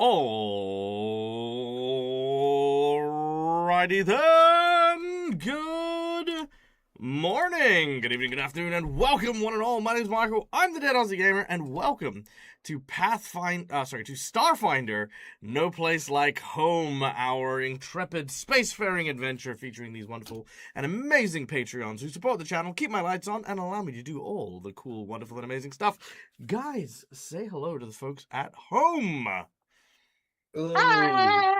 Alrighty then, good morning, good evening, good afternoon, and welcome one and all. My name is Michael, I'm the Dead Aussie Gamer, and welcome to Starfinder, No Place Like Home, our intrepid spacefaring adventure featuring these wonderful and amazing Patreons who support the channel, keep my lights on, and allow me to do all the cool, wonderful, and amazing stuff. Guys, say hello to the folks at home. Hello. Hi!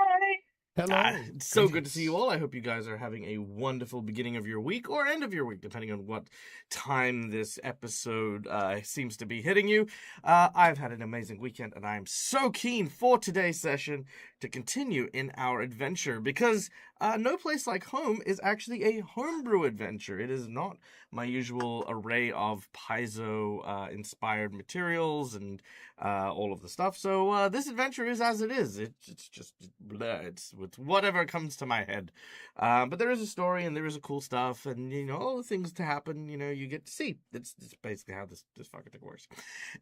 Hello. It's so good to see you all. I hope you guys are having a wonderful beginning of your week or end of your week, depending on what time this episode seems to be hitting you. I've had an amazing weekend, and I'm so keen for today's session to continue in our adventure because No Place Like Home is actually a homebrew adventure. It is not my usual array of Paizo-inspired materials and all of the stuff. So this adventure is as it is. It's just bleh. It's whatever comes to my head. But there is a story and there is a cool stuff and, you know, all the things to happen, you know, you get to see. It's basically how this fucking thing works.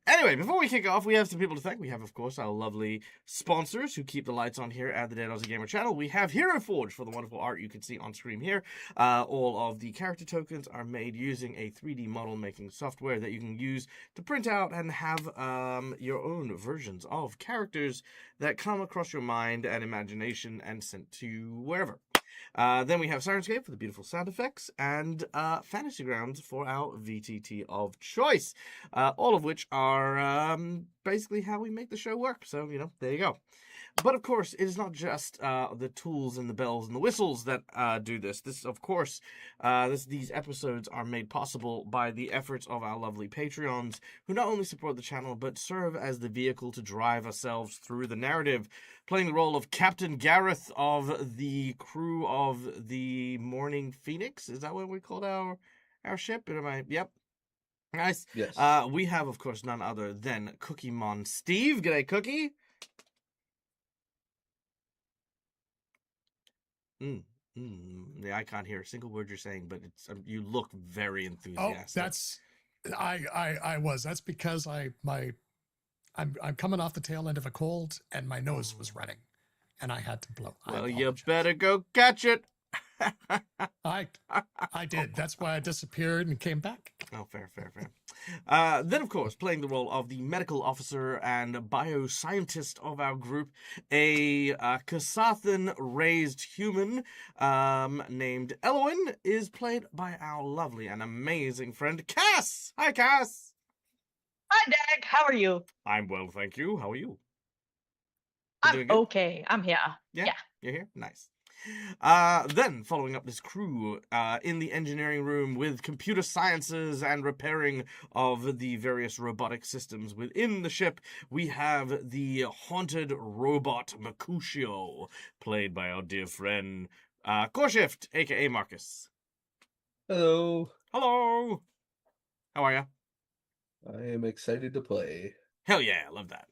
Anyway, before we kick off, we have some people to thank. We have, of course, our lovely sponsors who keep the lights on here at the Dead Aussie Gamer channel. We have Hero Forge for the wonderful art you can see on screen here. All of the character tokens are made using a 3D model making software that you can use to print out and have your own versions of characters that come across your mind and imagination and sent to wherever. Then we have Sirenscape for the beautiful sound effects and Fantasy Grounds for our VTT of choice, all of which are basically how we make the show work. So, you know, there you go. But of course, it is not just the tools and the bells and the whistles that do this. This, of course, these episodes are made possible by the efforts of our lovely Patreons, who not only support the channel, but serve as the vehicle to drive ourselves through the narrative, playing the role of Captain Gareth of the crew of the Morning Phoenix. Is that what we called our ship? Yep. Nice. Yes. We have, of course, none other than Cookie Mon Steve. G'day, Cookie. Yeah, I can't hear a single word you're saying, but it's you look very enthusiastic. That's because I'm coming off the tail end of a cold and my nose was running and I had to blow. Well, you better go catch it. I did. That's why I disappeared and came back. Oh, fair. Then, of course, playing the role of the medical officer and bioscientist of our group, a Kasathan-raised human named Eloin, is played by our lovely and amazing friend, Cass. Hi, Cass. Hi, Dag. How are you? I'm well, thank you. How are you? I'm okay. I'm here. Yeah. You're here? Nice. Then, following up this crew in the engineering room with computer sciences and repairing of the various robotic systems within the ship, we have the haunted robot Mercutio, played by our dear friend Korshift, aka Marcus. Hello. Hello. How are you? I am excited to play. Hell yeah, I love that.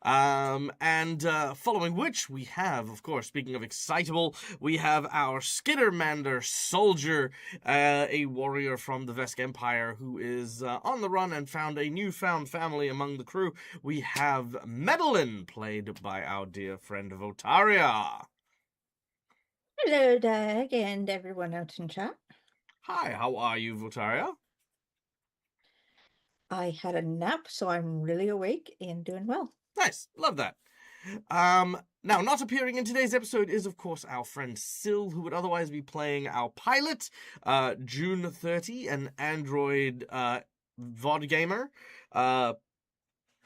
And following which, we have, of course, speaking of excitable, we have our Skittermander soldier, a warrior from the Vesk Empire who is on the run and found a newfound family among the crew. We have Medellin, played by our dear friend Votaria. Hello, Doug, and everyone else in chat. Hi, how are you, Votaria? I had a nap, so I'm really awake and doing well. Nice, love that. Now, not appearing in today's episode is, of course, our friend Syl, who would otherwise be playing our pilot, June 30, an android VOD gamer.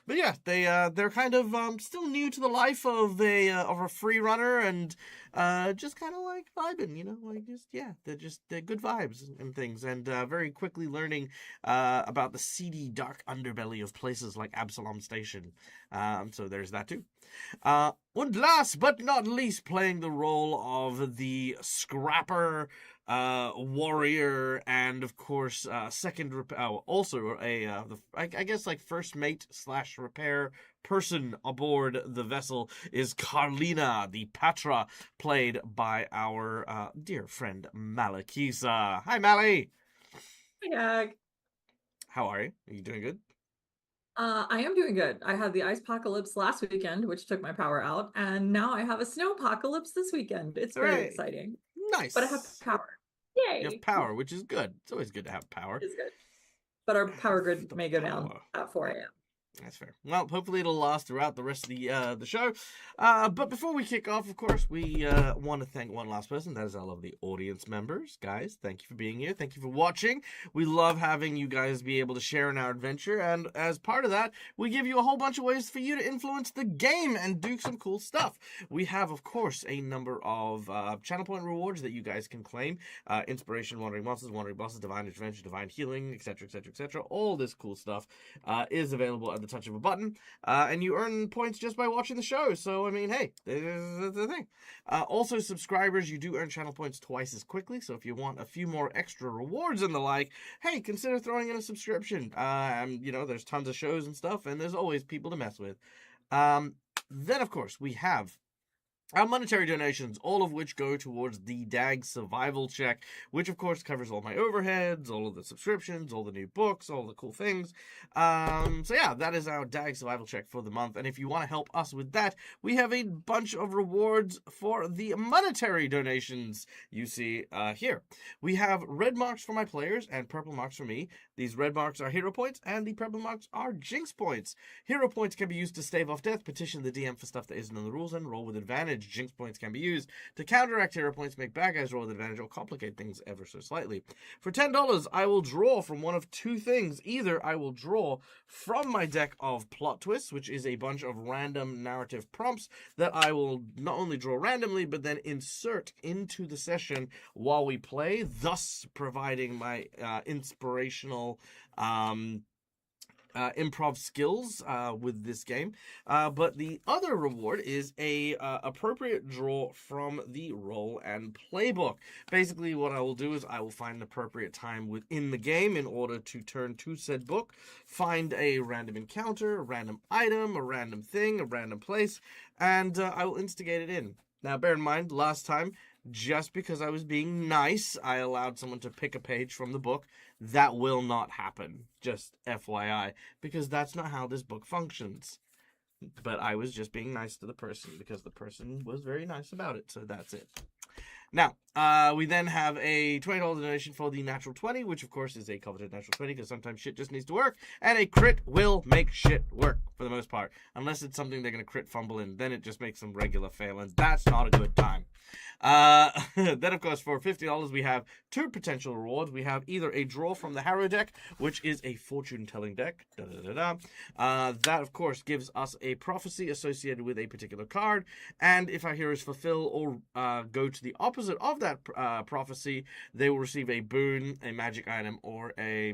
But yeah, they're kind of still new to the life of a free runner and just kind of like vibing, you know, like they're good vibes and things, and very quickly learning about the seedy, dark underbelly of places like Absalom Station. So there's that too. And last but not least, playing the role of the scrapper, warrior, and of course, also I guess like first mate / repair person aboard the vessel is Carlina, the Patra, played by our dear friend Malakisa. Hi, Mally. Hi, Doug. How are you? Are you doing good? I am doing good. I had the ice apocalypse last weekend, which took my power out, and now I have a snow apocalypse this weekend. It's very exciting. Nice. But I have power. Yay! You have power, which is good. It's always good to have power. It's good. But our power grid may go down at 4 a.m. That's fair. Well, hopefully it'll last throughout the rest of the show. But before we kick off, of course, we want to thank one last person. That is our lovely audience members. Guys, thank you for being here. Thank you for watching. We love having you guys be able to share in our adventure. And as part of that, we give you a whole bunch of ways for you to influence the game and do some cool stuff. We have, of course, a number of channel point rewards that you guys can claim. Inspiration, Wandering Monsters, Wandering Bosses, Divine Intervention, Divine Healing, etc., etc., etc. All this cool stuff is available at the touch of a button, and you earn points just by watching the show. So I mean, hey, that's the thing. Also, subscribers, you do earn channel points twice as quickly. So if you want a few more extra rewards and the like, hey, consider throwing in a subscription. You know, there's tons of shows and stuff, and there's always people to mess with. Then of course we have our monetary donations, all of which go towards the DAG survival check, which of course covers all my overheads, all of the subscriptions, all the new books, all the cool things. So yeah, that is our DAG survival check for the month. And if you want to help us with that, we have a bunch of rewards for the monetary donations you see here. We have red marks for my players and purple marks for me. These red marks are hero points and the purple marks are jinx points. Hero points can be used to stave off death, petition the DM for stuff that isn't in the rules, and roll with advantage. Jinx points can be used to counteract hero points, make bad guys roll with advantage, or complicate things ever so slightly. For $10, I will draw from one of two things. Either I will draw from my deck of plot twists, which is a bunch of random narrative prompts that I will not only draw randomly, but then insert into the session while we play, thus providing my inspirational improv skills with this game. But the other reward is a appropriate draw from the roll and playbook. Basically what I will do is I will find an appropriate time within the game in order to turn to said book, find a random encounter, a random item, a random thing, a random place, and I will instigate it in. Now bear in mind, last time, just because I was being nice, I allowed someone to pick a page from the book. That will not happen, just FYI, because that's not how this book functions. But I was just being nice to the person because the person was very nice about it, so that's it. Now, we then have a $20 donation for the natural 20, which of course is a coveted natural 20 because sometimes shit just needs to work, and a crit will make shit work for the most part. Unless it's something they're going to crit fumble in, then it just makes them regular fail, and that's not a good time. Then, of course, for $50, we have two potential rewards. We have either a draw from the Harrow deck, which is a fortune-telling deck. That, of course, gives us a prophecy associated with a particular card, and if our heroes fulfill or go to the opposite of that prophecy, they will receive a boon, a magic item, or a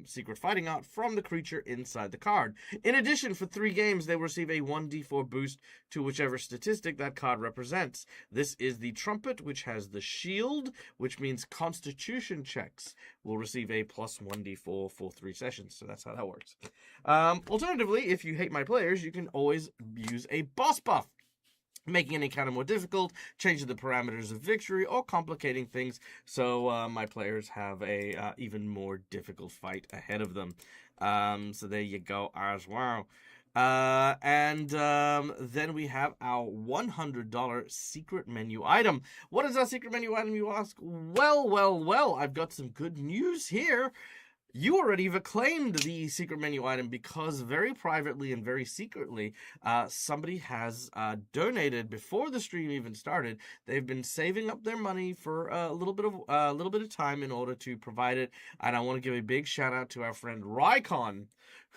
secret fighting art from the creature inside the card. In addition, for 3 games, they will receive a 1d4 boost to whichever statistic that card represents. This is the trumpet, which has the shield, which means constitution checks will receive a plus 1d4 for 3 sessions. So that's how that works. Alternatively, if you hate my players, you can always use a boss buff, making any encounter more difficult, changing the parameters of victory, or complicating things so my players have a even more difficult fight ahead of them. So there you go as well. And then we have our $100 secret menu item. What is our secret menu item, you ask? Well, I've got some good news here. You already have acclaimed the secret menu item because very privately and very secretly, somebody has donated before the stream even started. They've been saving up their money for a little bit of time in order to provide it. And I want to give a big shout out to our friend Rycon,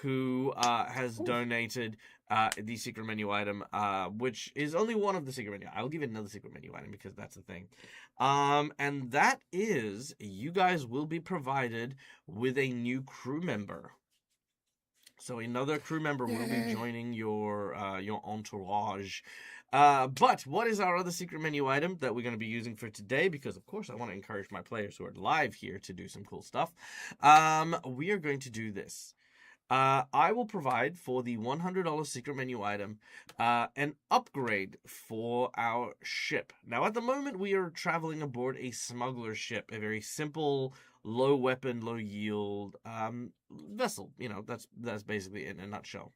who has donated the secret menu item, which is only one of the secret menu. I'll give it another secret menu item because that's the thing. And that is, you guys will be provided with a new crew member. So another crew member will be joining your entourage. But what is our other secret menu item that we're going to be using for today? Because, of course, I want to encourage my players who are live here to do some cool stuff. We are going to do this. I will provide for the $100 secret menu item an upgrade for our ship. Now, at the moment, we are traveling aboard a smuggler ship, a very simple, low weapon, low yield vessel. You know, that's basically it in a nutshell.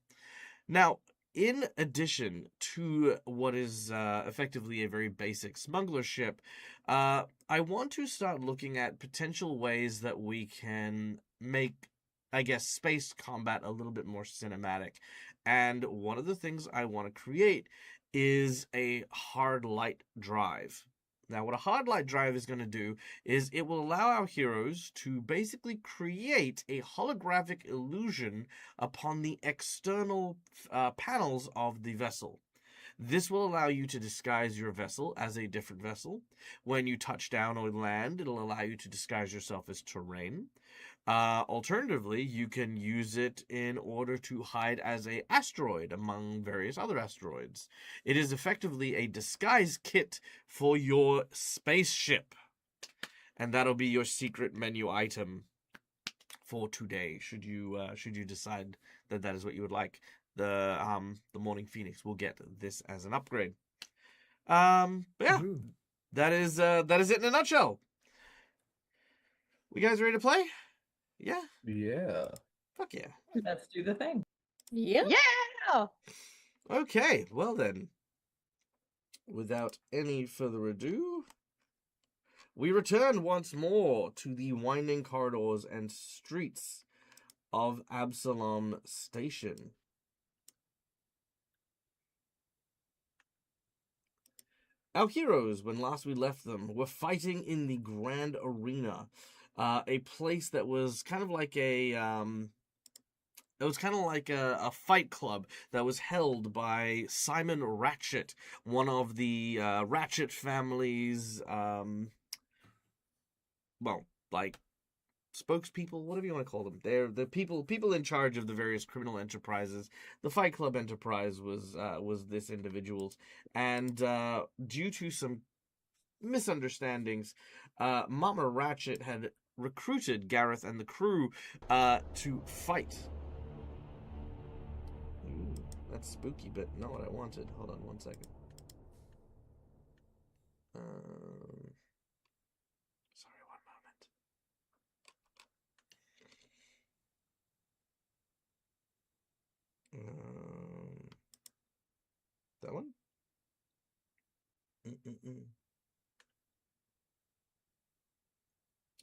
Now, in addition to what is effectively a very basic smuggler ship, I want to start looking at potential ways that we can make, I guess, space combat a little bit more cinematic. And one of the things I want to create is a hard light drive. Now, what a hard light drive is going to do is it will allow our heroes to basically create a holographic illusion upon the external panels of the vessel. This will allow you to disguise your vessel as a different vessel. When you touch down or land, it'll allow you to disguise yourself as terrain. Alternatively, you can use it in order to hide as an asteroid among various other asteroids. It is effectively a disguise kit for your spaceship. And that'll be your secret menu item for today, should you decide that that is what you would like. The Morning Phoenix will get this as an upgrade. But yeah, that is it in a nutshell. We guys ready to play? Yeah. Yeah. Fuck yeah. Let's do the thing. Yep. Yeah. Okay, well then, without any further ado, we return once more to the winding corridors and streets of Absalom Station. Our heroes, when last we left them, were fighting in the Grand Arena, a place that was kind of like a fight club that was held by Simon Ratchet, one of the Ratchet family's, spokespeople, whatever you want to call them. They're the people in charge of the various criminal enterprises. The Fight Club enterprise was this individual's, and due to some misunderstandings, Mama Ratchet had recruited Gareth and the crew to fight. Ooh, that's spooky, but not what I wanted. Hold on one second. Sorry, one moment. That one?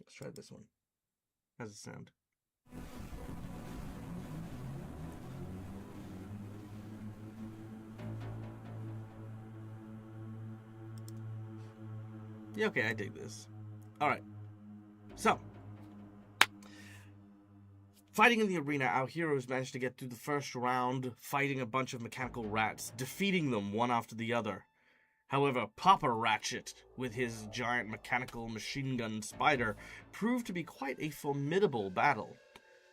Let's try this one. How's it sound? Yeah, okay, I dig this. Alright. So, fighting in the arena, our heroes managed to get through the first round, fighting a bunch of mechanical rats, defeating them one after the other. However, Papa Ratchet, with his giant mechanical machine gun spider, proved to be quite a formidable battle.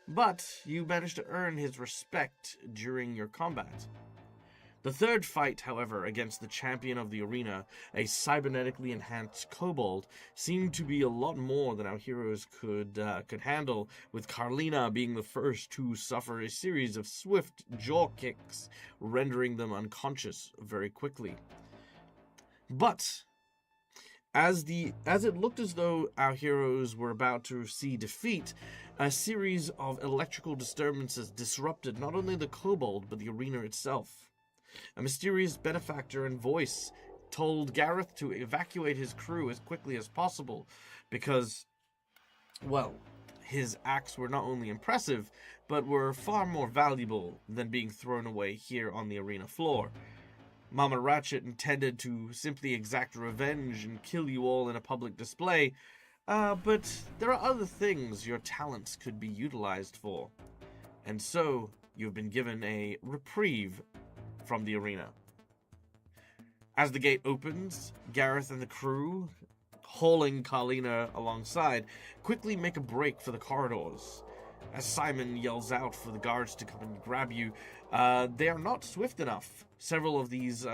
But you managed to earn his respect during your combat. The third fight, however, against the champion of the arena, a cybernetically enhanced kobold, seemed to be a lot more than our heroes could handle, with Carlina being the first to suffer a series of swift jaw kicks, rendering them unconscious very quickly. But as it looked as though our heroes were about to see defeat, a series of electrical disturbances disrupted not only the kobold but the arena itself. A mysterious benefactor and voice told Gareth to evacuate his crew as quickly as possible because, well, his acts were not only impressive, but were far more valuable than being thrown away here on the arena floor. Mama Ratchet intended to simply exact revenge and kill you all in a public display, but there are other things your talents could be utilized for. And so, you've been given a reprieve from the arena. As the gate opens, Gareth and the crew, hauling Carlina alongside, quickly make a break for the corridors. As Simon yells out for the guards to come and grab you, they are not swift enough. Several of these,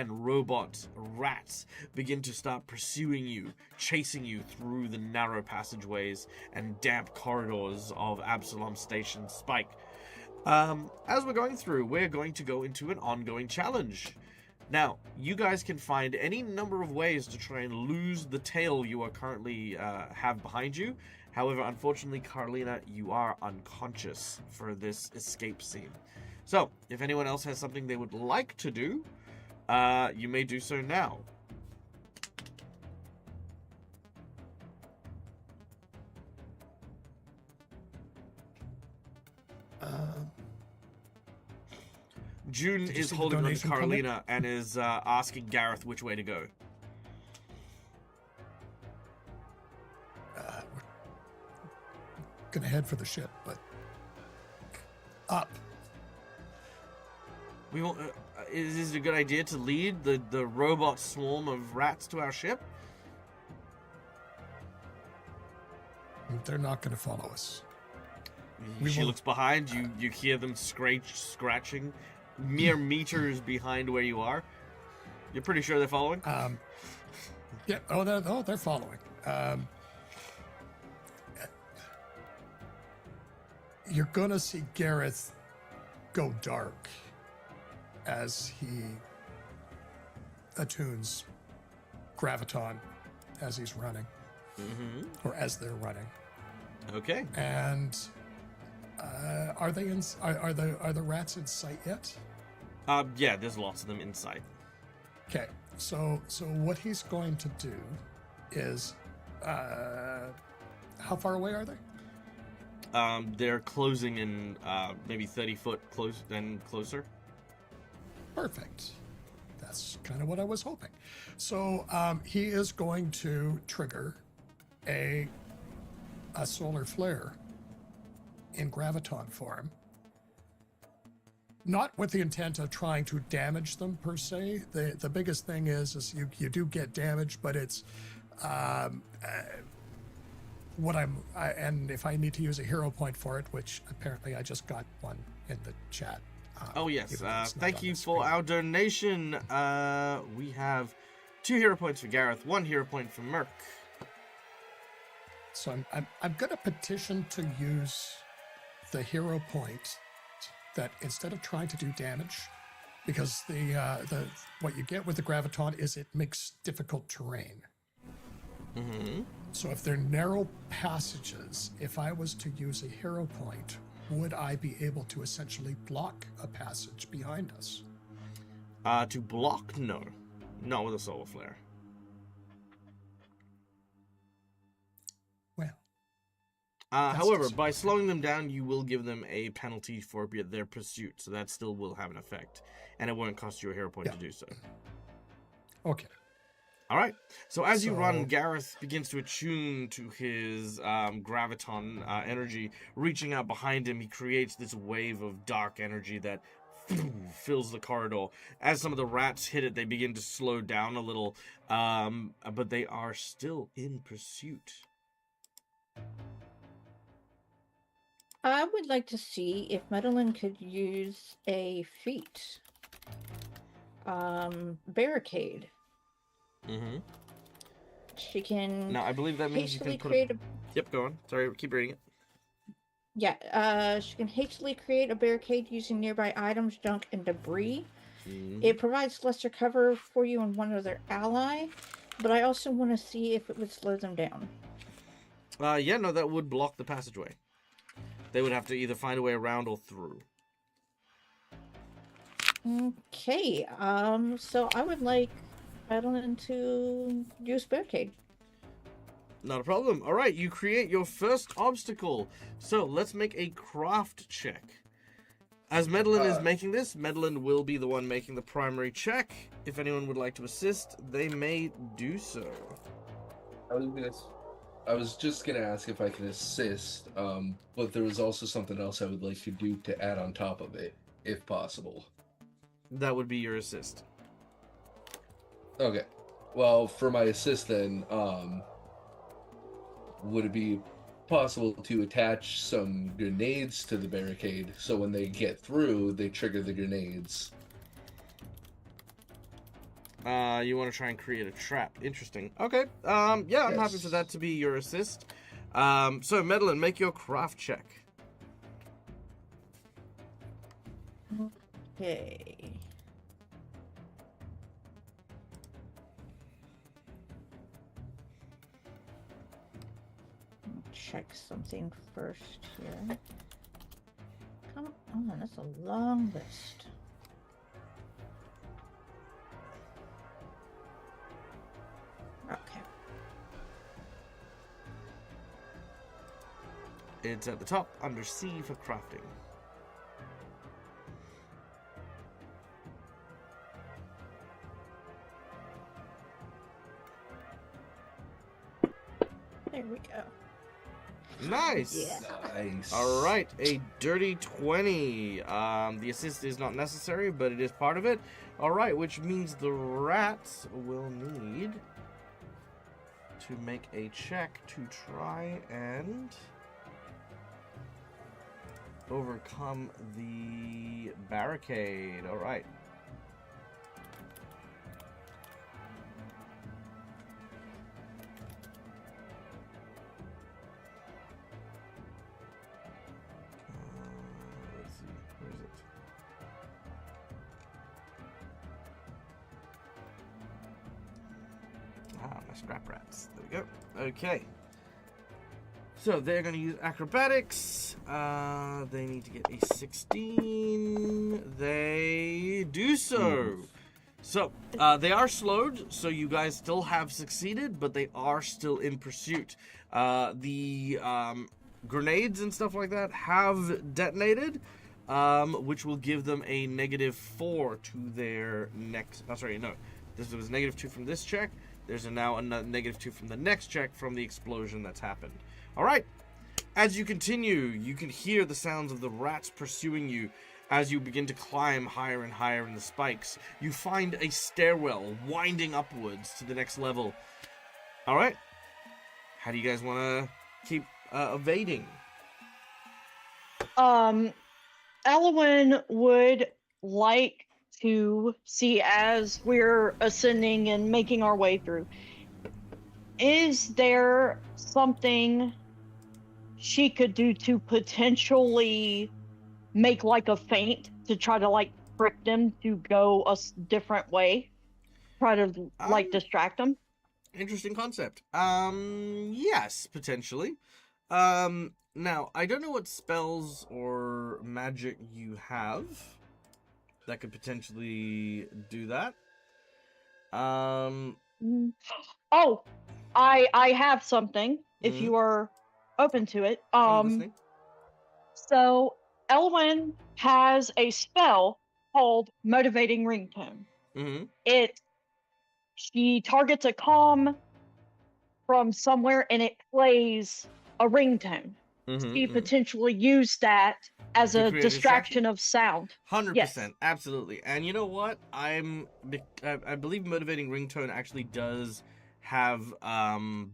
robot rats begin to start pursuing you, chasing you through the narrow passageways and damp corridors of Absalom Station Spike. As we're going through, we're going to go into an ongoing challenge. Now, you guys can find any number of ways to try and lose the tail you are currently have behind you. However, unfortunately, Carlina, you are unconscious for this escape scene. So, if anyone else has something they would like to do, you may do so now. June is holding on to Carlina and is asking Gareth which way to go. We're gonna head for the ship, but up. We will. Is it a good idea to lead the robot swarm of rats to our ship? They're not gonna follow us. She looks behind you. You hear them scratching, mere meters behind where you are. You're pretty sure they're following? Yeah. They're following. You're gonna see Gareth go dark as he attunes graviton as he's running, or as they're running. Okay. And are the rats in sight yet? Yeah, there's lots of them in sight. Okay, so what he's going to do is, how far away are they? They're closing in maybe 30 foot closer. Perfect. That's kind of what I was hoping. So he is going to trigger a solar flare in graviton form. Not with the intent of trying to damage them per se. The biggest thing is you do get damage, but it's and if I need to use a hero point for it, which apparently I just got one in the chat. Oh yes, thank you for our donation. We have 2 hero points for Gareth, 1 hero point for Merc. So I'm gonna petition to use the hero point that instead of trying to do damage, because the what you get with the graviton is it makes difficult terrain. So if they're narrow passages, if I was to use a hero point, would I be able to essentially block a passage behind us? To block? No. Not with a solar flare. Well. However, by slowing them down, you will give them a penalty for their pursuit, so that still will have an effect. And it won't cost you a hero point to do so. Okay. Alright, so as you run, Gareth begins to attune to his graviton energy. Reaching out behind him, he creates this wave of dark energy that fills the corridor. As some of the rats hit it, they begin to slow down a little, but they are still in pursuit. I would like to see if Madeline could use a feat. Barricade. She can. Now, I believe that means you can create a. Yep, go on. Sorry, keep reading it. Yeah, she can hastily create a barricade using nearby items, junk, and debris. It provides lesser cover for you and one other ally, but I also want to see if it would slow them down. Yeah, no, that would block the passageway. They would have to either find a way around or through. Okay, so I would like Madeline to use barricade. Not a problem. All right, you create your first obstacle. So let's make a craft check. As Madeline is making this, Madeline will be the one making the primary check. If anyone would like to assist, they may do so. I was just gonna ask if I can assist, but there was also something else I would like to do to add on top of it, if possible. That would be your assist. Okay. Well, for my assist then, would it be possible to attach some grenades to the barricade so when they get through, they trigger the grenades? You want to try and create a trap. Interesting. Okay. Yeah, I'm happy for that to be your assist. So, Madeline, make your craft check. Okay. Check something first here. Come on, that's a long list. Okay. It's at the top, under C for crafting. There we go. Nice. Yeah. Nice. All right, a dirty 20. The assist is not necessary, but it is part of it. All right, which means the rats will need to make a check to try and overcome the barricade. All right. Let's see, where is it? Ah, my scrap rats. There we go. Okay. So they're going to use acrobatics. They need to get a 16. They do so. So they are slowed, so you guys still have succeeded, but they are still in pursuit. The grenades and stuff like that have detonated, which will give them a -4 to their next. Oh, sorry, no. This was -2 from this check. There's now a -2 from the next check from the explosion that's happened. All right. As you continue, you can hear the sounds of the rats pursuing you. As you begin to climb higher and higher in the spikes, you find a stairwell winding upwards to the next level. All right. How do you guys want to keep evading? Elwyn would like to see, as we're ascending and making our way through, is there something she could do to potentially make like a feint to try to like trick them to go a different way, try to like distract them? Interesting concept. Yes, potentially. Now, I don't know what spells or magic you have that could potentially do that. Oh, I have something, if you are open to it. I'm listening. So Elwyn has a spell called Motivating Ringtone. She targets a comm from somewhere and it plays a ringtone. She potentially used that as a distraction of sound. 100%, yes. Absolutely. And you know what? I believe Motivating Ringtone actually does have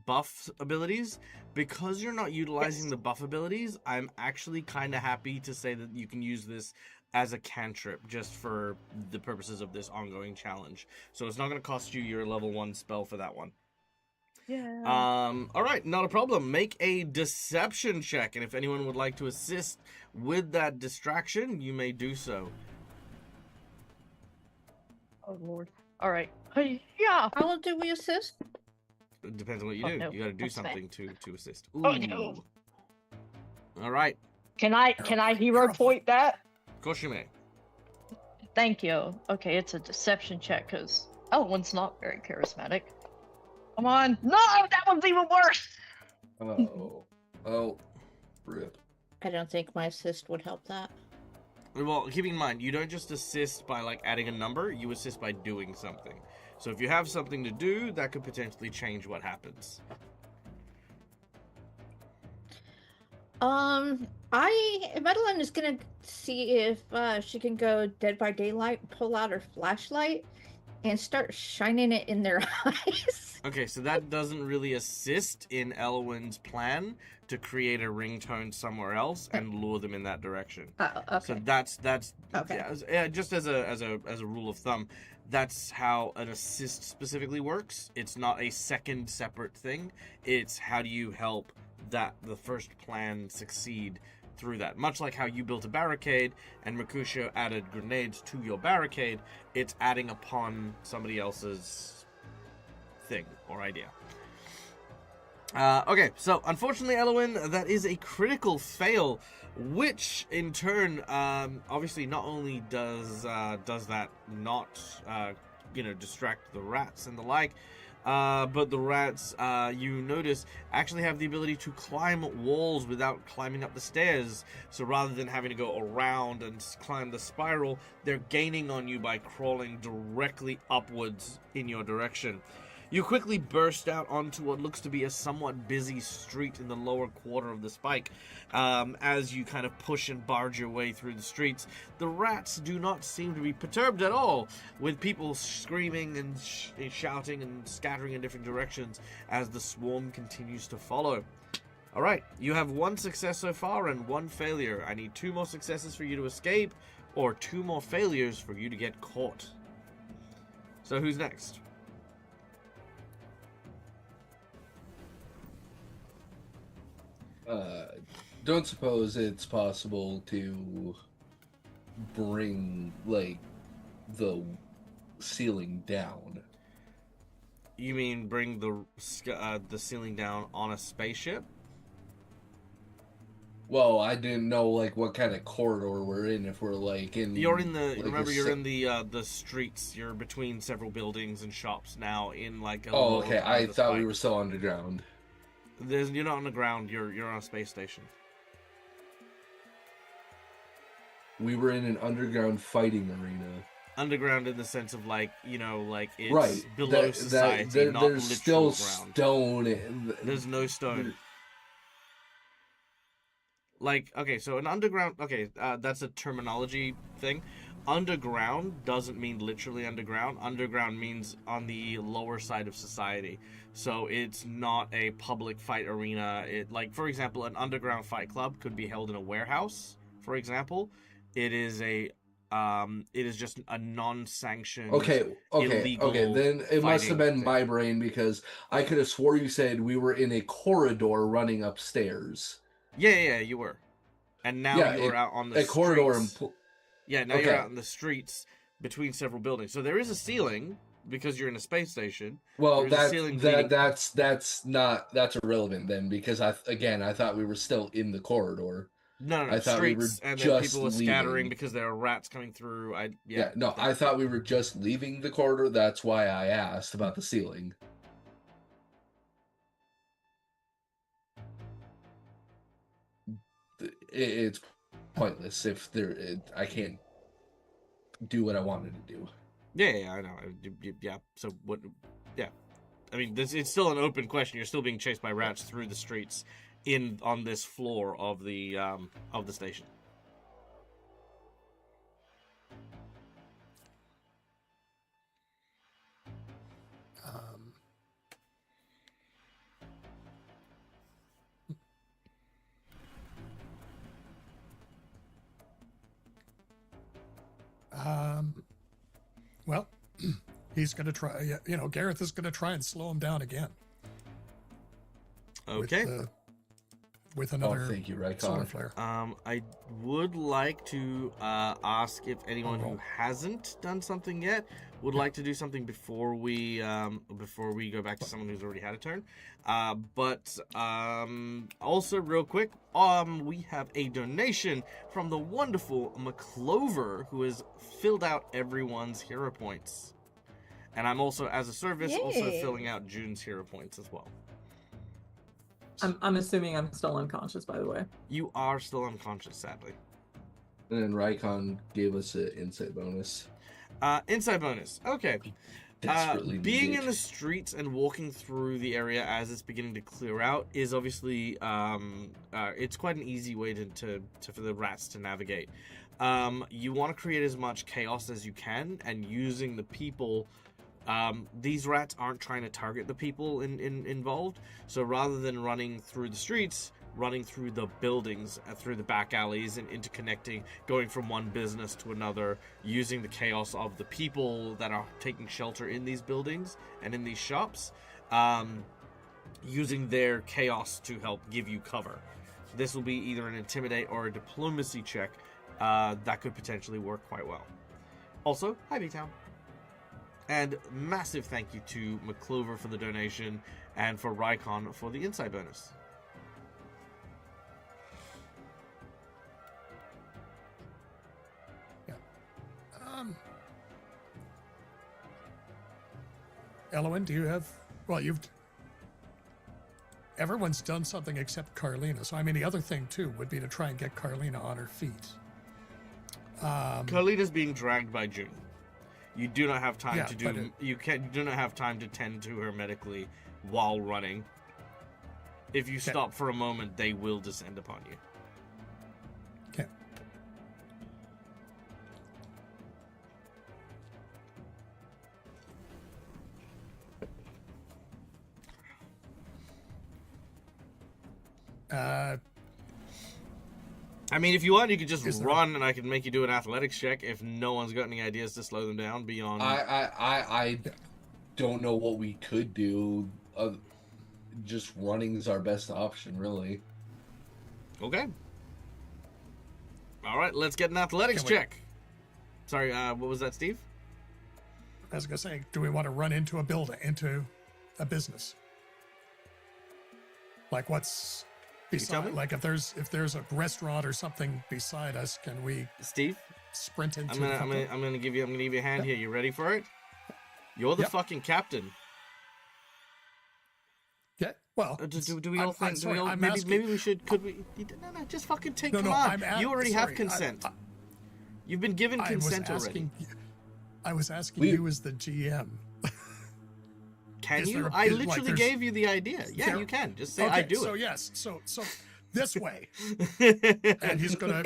buff abilities. Because you're not utilizing the buff abilities, I'm actually kind of happy to say that you can use this as a cantrip just for the purposes of this ongoing challenge. So it's not going to cost you your level 1 spell for that one. Yeah. All right, not a problem. Make a deception check, and if anyone would like to assist with that distraction, you may do so. Oh Lord. All right. Hey, yeah. How do we assist? It depends on what you do. No, you got to do that's something to assist. Ooh. Oh no. All right. Can I hero point that? Of course you may. Thank you. Okay, it's a deception check because Elwyn's not very charismatic. Come on. No, that one's even worse. Oh, rip. I don't think my assist would help that. Well, keeping in mind, you don't just assist by like adding a number. You assist by doing something. So if you have something to do, that could potentially change what happens. Madeline is gonna see if she can go Dead by Daylight, pull out her flashlight, and start shining it in their eyes. Okay, so that doesn't really assist in Elwyn's plan to create a ringtone somewhere else and lure them in that direction. Okay. So that's okay. Yeah, just as a rule of thumb, that's how an assist specifically works. It's not a second separate thing. It's how do you help the first plan succeed through that. Much like how you built a barricade and Mercutio added grenades to your barricade, it's adding upon somebody else's thing or idea. Okay, so unfortunately, Elowin, that is a critical fail, which in turn, obviously, not only does that not, distract the rats and the like, but the rats, you notice, actually have the ability to climb walls without climbing up the stairs. So rather than having to go around and climb the spiral, they're gaining on you by crawling directly upwards in your direction. You quickly burst out onto what looks to be a somewhat busy street in the lower quarter of the spike. As you kind of push and barge your way through the streets, the rats do not seem to be perturbed at all, with people screaming and shouting and scattering in different directions as the swarm continues to follow. Alright, you have 1 success so far and 1 failure. I need 2 more successes for you to escape, or 2 more failures for you to get caught. So who's next? Don't suppose it's possible to bring, like, the ceiling down. You mean bring the ceiling down on a spaceship? Well, I didn't know, like, what kind of corridor we're in, if we're, like, in... You're in the... like, remember, you're in the streets. You're between several buildings and shops now in, like, a... Oh, okay. I thought spike. we were still underground. You're not on the ground. You're on a space station. We were in an underground fighting arena. Underground in the sense of, like, like it's Right. below society, not there's literal still ground. stone. There's no stone. Like, okay, so an underground... Okay, that's a terminology thing. Underground doesn't mean literally underground. Underground means on the lower side of society. So it's not a public fight arena. Like, for example, an underground fight club could be held in a warehouse, for example. It is just a non-sanctioned, illegal Then it must have been thing. my brain, because I could have swore you said we were in a corridor running upstairs. Yeah, you were. And now you are out on the a corridor. streets. Now you're out in the streets between several buildings. So there is a ceiling because you're in a space station. Well, that's irrelevant then, because I thought we were still in the corridor. No, I thought streets, we were and just then people were scattering leaving. because there are rats coming through. I thought we were just leaving the corridor. That's why I asked about the ceiling. It's pointless if I can't do what I wanted to do. Yeah, I know. Yeah. So what? Yeah, I mean, it's still an open question. You're still being chased by rats through the streets on this floor of the station. Well, he's going to try, Gareth is going to try and slow him down again. Okay. With another thank you, solar Raikon. flare. I would like to ask if anyone who hasn't done something yet would like to do something before we go back to someone who's already had a turn. But also real quick, we have a donation from the wonderful McClover, who has filled out everyone's hero points. And I'm also, as a service, also Yay. filling out June's hero points as well. I'm assuming I'm still unconscious, by the way. You are still unconscious, sadly. And then Raikon gave us an insight bonus. Insight bonus. Okay. Desperately Being needed. in the streets and walking through the area as it's beginning to clear out is obviously it's quite an easy way for the rats to navigate. You want to create as much chaos as you can, and using the people. These rats aren't trying to target the people involved, so rather than running through the streets, running through the buildings, through the back alleys, and interconnecting, going from one business to another, using the chaos of the people that are taking shelter in these buildings and in these shops, using their chaos to help give you cover. this will be either an intimidate or a diplomacy check that could potentially work quite well. Also, hi B-Town. And massive thank you to McClover for the donation and for Rycon for the insight bonus. Yeah. Elowen, do you have... Well, everyone's done something except Carlina. So, I mean, the other thing, too, would be to try and get Carlina on her feet. Carlina's being dragged by June. You do not have time to do... You do not have time to tend to her medically while running. If you stop for a moment, they will descend upon you. Okay. I mean, if you want, you could just run, and I can make you do an athletics check if no one's got any ideas to slow them down beyond... I don't know what we could do. Just running is our best option, really. Okay. All right, let's get an athletics check. Sorry, what was that, Steve? I was going to say, do we want to run into a building, into a business? Like what's... beside, like if there's a restaurant or something beside us, can we sprint into? I'm gonna give you a hand here. You ready for it? You're the fucking captain. Yeah. Well, do we all think? Maybe we should? Could we? No, just fucking take command. You already have consent. You've been given consent already. I was asking you as the GM. Can you? I literally gave you the idea. Yeah, you can. Just say I do it. So yes. So this way. and he's gonna.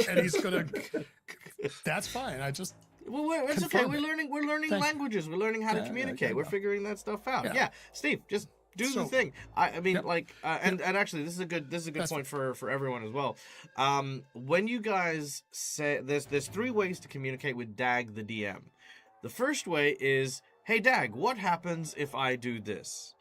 That's fine. I just. Well, it's okay. We're learning languages. We're learning how to communicate. We're figuring that stuff out. Yeah, Steve, just do the thing. I mean, and actually, this is a good point for everyone as well. When you guys say there's 3 ways to communicate with Dag the DM. The first way is, hey Dag, what happens if I do this?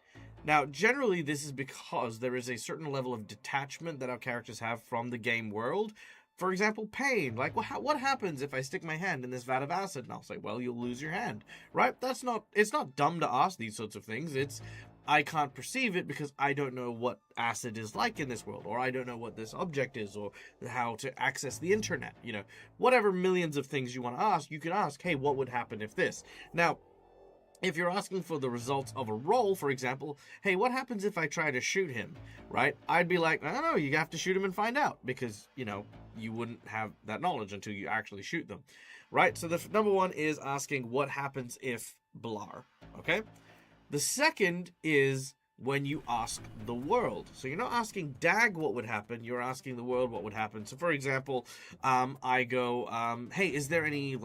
Now, generally, this is because there is a certain level of detachment that our characters have from the game world. For example, pain. Like, what happens if I stick my hand in this vat of acid? And I'll say, well, you'll lose your hand, right? It's not dumb to ask these sorts of things. I can't perceive it because I don't know what acid is like in this world, or I don't know what this object is, or how to access the internet. You know, whatever millions of things you want to ask, you can ask, hey, what would happen if this? Now, if you're asking for the results of a roll, for example, hey, what happens if I try to shoot him, right? I'd be like, I don't know, you have to shoot him and find out, because, you know, you wouldn't have that knowledge until you actually shoot them, right? So the number one is asking what happens if blar, okay? The second is when you ask the world. So you're not asking Dag what would happen, you're asking the world what would happen. So for example, I go, hey, is there any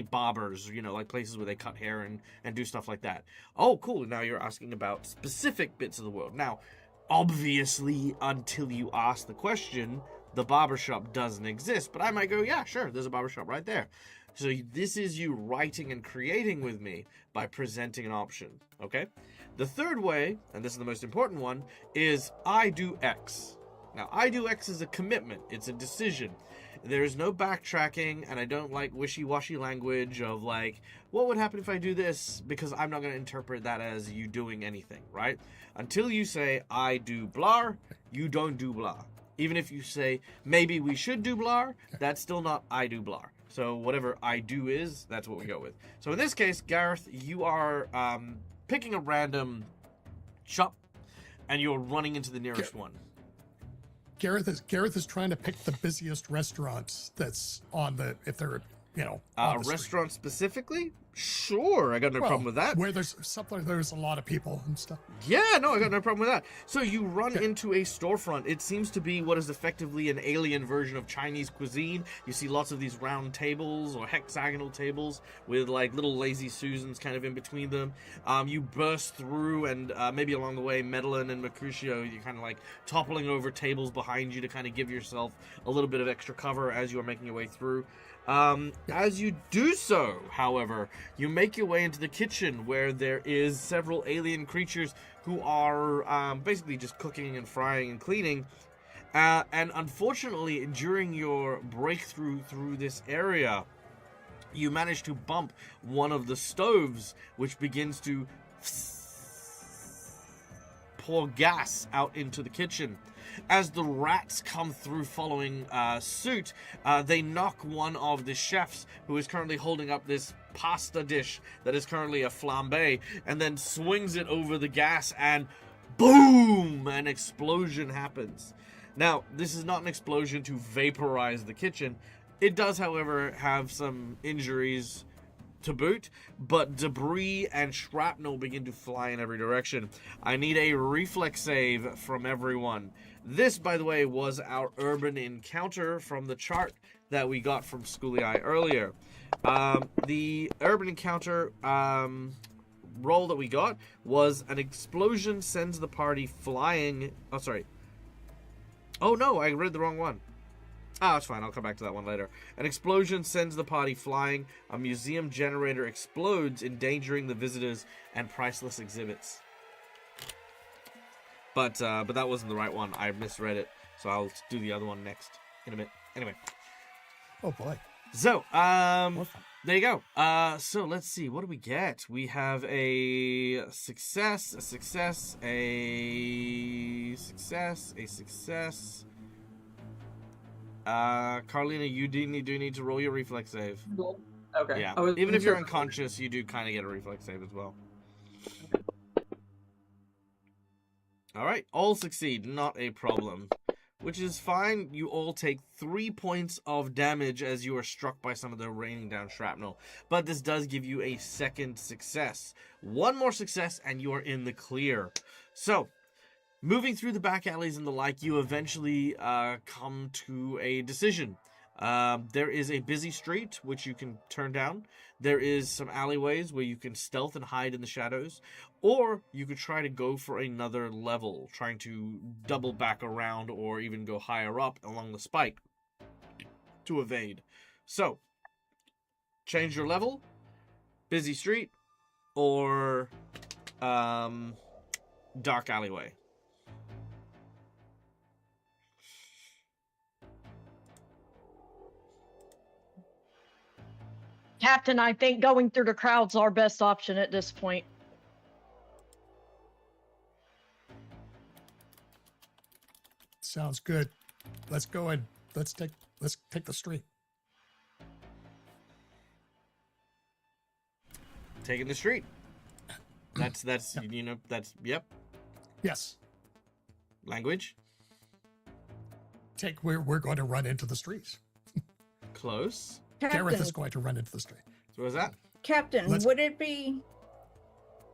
barbers, you know, like places where they cut hair and do stuff like that? Oh, cool. Now you're asking about specific bits of the world. Now, obviously, until you ask the question, the barbershop doesn't exist. But I might go, yeah, sure, there's a barbershop right there. So this is you writing and creating with me by presenting an option, okay? The third way, and this is the most important one, is I do X. Now, I do X is a commitment. It's a decision. There is no backtracking, and I don't like wishy-washy language of like, what would happen if I do this? Because I'm not going to interpret that as you doing anything, right? Until you say, I do blar, you don't do blah. Even if you say, maybe we should do blar, that's still not I do blar. So whatever I do is, that's what we go with. So in this case, Gareth, you are picking a random shop, and you're running into the nearest one. Gareth is trying to pick the busiest restaurant that's on the, if they're, you know, on the restaurant street. Specifically? Sure, I got no problem with that. Where there's a lot of people and stuff. Yeah, no, I got no problem with that. So you run into a storefront. It seems to be what is effectively an alien version of Chinese cuisine. You see lots of these round tables or hexagonal tables with like little lazy Susans kind of in between them. You burst through, and maybe along the way, Medellin and Mercutio, you're kind of like toppling over tables behind you to kind of give yourself a little bit of extra cover as you are making your way through. As you do so, however, you make your way into the kitchen where there is several alien creatures who are basically just cooking and frying and cleaning. And unfortunately, during your breakthrough through this area, you manage to bump one of the stoves, which begins to pour gas out into the kitchen. As the rats come through following suit, they knock one of the chefs who is currently holding up this pasta dish that is currently a flambe, and then swings it over the gas, and boom! An explosion happens. Now, this is not an explosion to vaporize the kitchen. It does, however, have some injuries to boot, but debris and shrapnel begin to fly in every direction. I need a reflex save from everyone. This, by the way, was our urban encounter from the chart that we got from Schooly Eye earlier. The urban encounter roll that we got was an explosion sends the party flying. Oh, sorry. Oh, no, I read the wrong one. Ah, it's fine. I'll come back to that one later. An explosion sends the party flying. A museum generator explodes, endangering the visitors and priceless exhibits. But that wasn't the right one. I misread it, so I'll do the other one next in a minute. Anyway. Oh boy. So, there you go. So let's see. What do we get? We have a success, a success, a success, a success. Carlina, you do need to roll your reflex save. Okay. Yeah. Even if you're unconscious, you do kind of get a reflex save as well. All right. All succeed. Not a problem. Which is fine. You all take 3 points of damage as you are struck by some of the raining down shrapnel. But this does give you a second success. One more success and you are in the clear. So, moving through the back alleys and the like, you eventually come to a decision. There is a busy street, which you can turn down. There is some alleyways where you can stealth and hide in the shadows. Or you could try to go for another level, trying to double back around or even go higher up along the spike to evade. So, change your level, busy street, or dark alleyway. Captain, I think going through the crowd's our best option at this point. Sounds good. Let's go and let's take the street. Taking the street. That's you know, that's yep. Yes. Language. We're going to run into the streets. Close. Gareth is going to run into the street. So what was that? Captain, would it be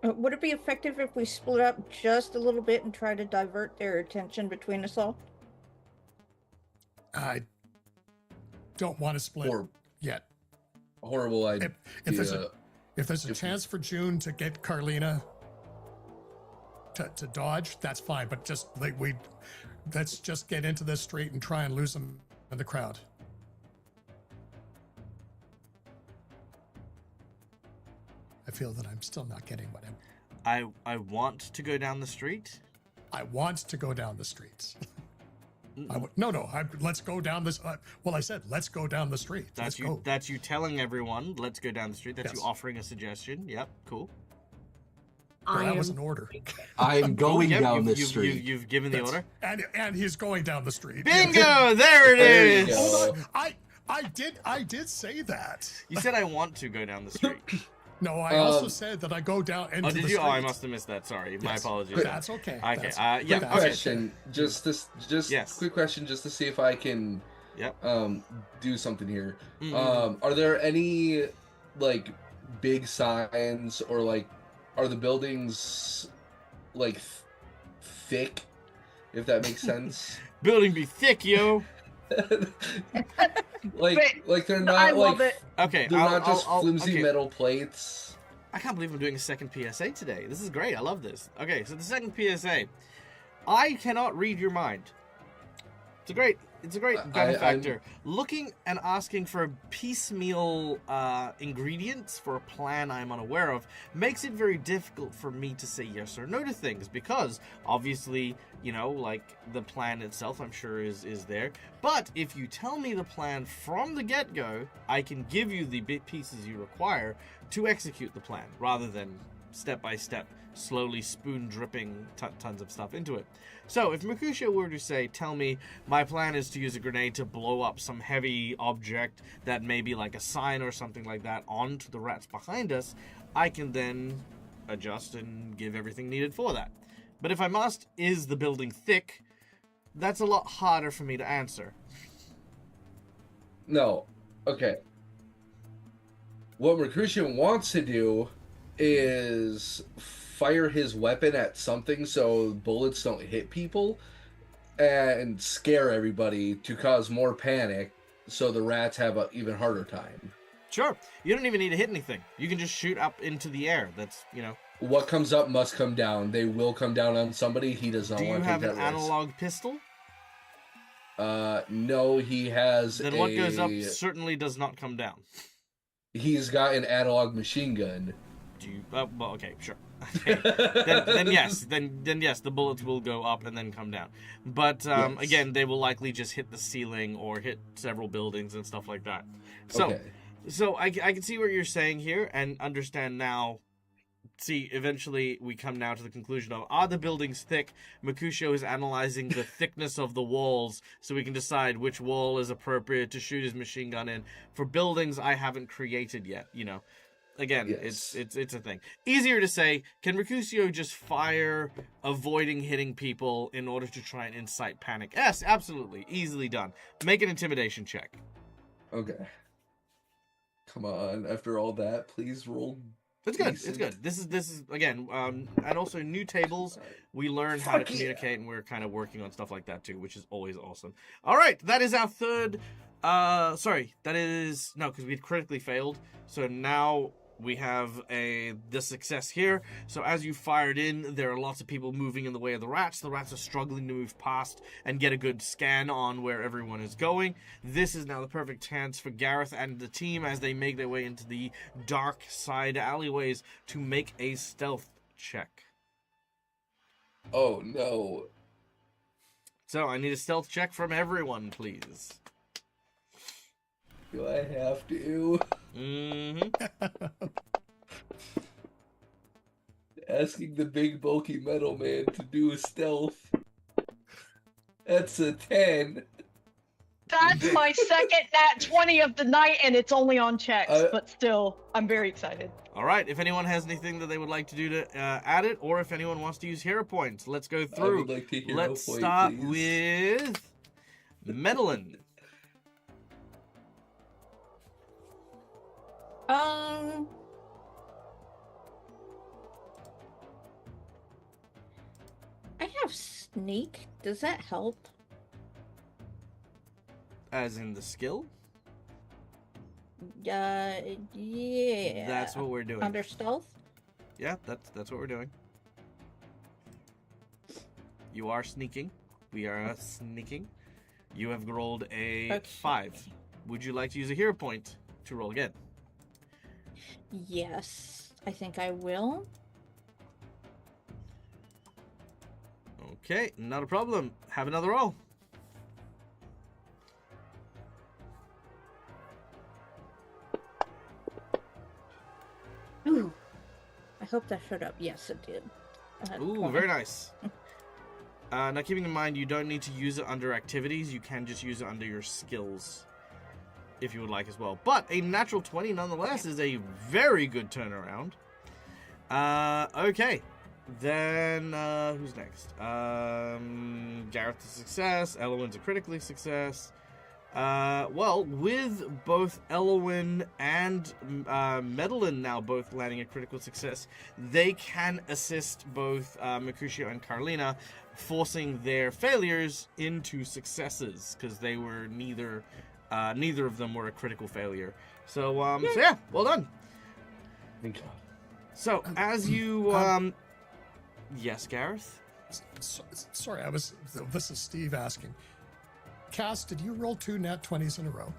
effective if we split up just a little bit and try to divert their attention between us all? I don't want to split yet. Horrible idea. If there's a chance for June to get Carlina to dodge, that's fine. But just let's just get into this street and try and lose them in the crowd. I feel that I'm still not getting what I want to go down the street. I want to go down the streets. Let's go down this. I said let's go down the street. That's you telling everyone let's go down the street. That's Yes. you offering a suggestion. Yep, cool. That was an order. I'm going down the you've, street. You've given the order. And he's going down the street. Bingo! There it There you is. go. I did say that. You said I want to go down the street. No, I also said that I go down into Oh, did the you? street. Oh, I must have missed that. Sorry, my apologies. That's okay. Okay. That's- Yeah. Quick Okay. question, Yes. quick question, just to see if I can, Yep. do something here. Mhm. Are there any like big signs, or like, are the buildings like thick, if that makes sense? Building be thick, yo. like they're not I love like it. Okay. they're not just flimsy okay. metal plates. I can't believe I'm doing a second PSA today. This is great. I love this. Okay, so the second PSA. I cannot read your mind. It's a great benefactor. Looking and asking for piecemeal ingredients for a plan I'm unaware of makes it very difficult for me to say yes or no to things, because obviously, like the plan itself I'm sure is there. But if you tell me the plan from the get-go, I can give you the pieces you require to execute the plan, rather than step by step, slowly spoon dripping tons of stuff into it. So if Mercutio were to say, tell me, my plan is to use a grenade to blow up some heavy object that may be like a sign or something like that onto the rats behind us, I can then adjust and give everything needed for that. But if I'm asked, is the building thick, that's a lot harder for me to answer. No. Okay. What Mercutio wants to do is fire his weapon at something so bullets don't hit people and scare everybody to cause more panic so the rats have an even harder time. Sure. You don't even need to hit anything. You can just shoot up into the air. That's, What comes up must come down. They will come down on somebody. He does not Do you want to take have that an risk. analog pistol? No, he has Then what goes up certainly does not come down. He's got an analog machine gun. Do you? Well, okay, sure. Okay. then yes, then yes, the bullets will go up and then come down. But Yes. again, they will likely just hit the ceiling or hit several buildings and stuff like that. So, Okay. so I can see what you're saying here and understand now. See, eventually we come now to the conclusion of, are the buildings thick? Mercutio is analyzing the thickness of the walls so we can decide which wall is appropriate to shoot his machine gun in. For buildings I haven't created yet, Again, Yes. it's a thing. Easier to say, can Mercutio just fire, avoiding hitting people in order to try and incite panic? Yes, absolutely. Easily done. Make an intimidation check. Okay. Come on. After all that, please roll. It's good. Decent. It's good. This is again, and also new tables. We learn how to Fuck yeah. communicate, and we're kind of working on stuff like that too, which is always awesome. All right, that is our third. Sorry, that is no, because we critically failed. So now we have the success here. So as you fired in, there are lots of people moving in the way of the rats. The rats are struggling to move past and get a good scan on where everyone is going. This is now the perfect chance for Gareth and the team as they make their way into the dark side alleyways to make a stealth check. Oh, no. So I need a stealth check from everyone, please. Do I have to? Mm-hmm. Asking the big bulky metal man to do a stealth. That's a 10. That's my second nat 20 of the night, and it's only on checks. But still, I'm very excited. All right, if anyone has anything that they would like to do to add it, or if anyone wants to use hero points, let's go through. I would like to hero Let's point, start please. with Medellin. I have sneak. Does that help? As in the skill? Yeah. That's what we're doing. Under stealth? Yeah, that's what we're doing. You are sneaking. We are sneaking. You have rolled a 5. Would you like to use a hero point to roll again? Yes, I think I will. Okay, not a problem. Have another roll. Ooh. I hope that showed up. Yes, it did. Ooh, 20. very nice. Now, keeping in mind, you don't need to use it under activities. You can just use it under your skills, if you would like as well. But a natural 20, nonetheless, is a very good turnaround. Okay. Then, who's next? Gareth a success. Elowin's a critically success. Well, with both Elowin and Medellin now both landing a critical success, they can assist both Mercutio and Carlina, forcing their failures into successes, because they were neither of them were a critical failure. So, so yeah, well done. Thank God. So, as you, yes, Gareth? Sorry, this is Steve asking. Cass, did you roll 2 nat 20s in a row?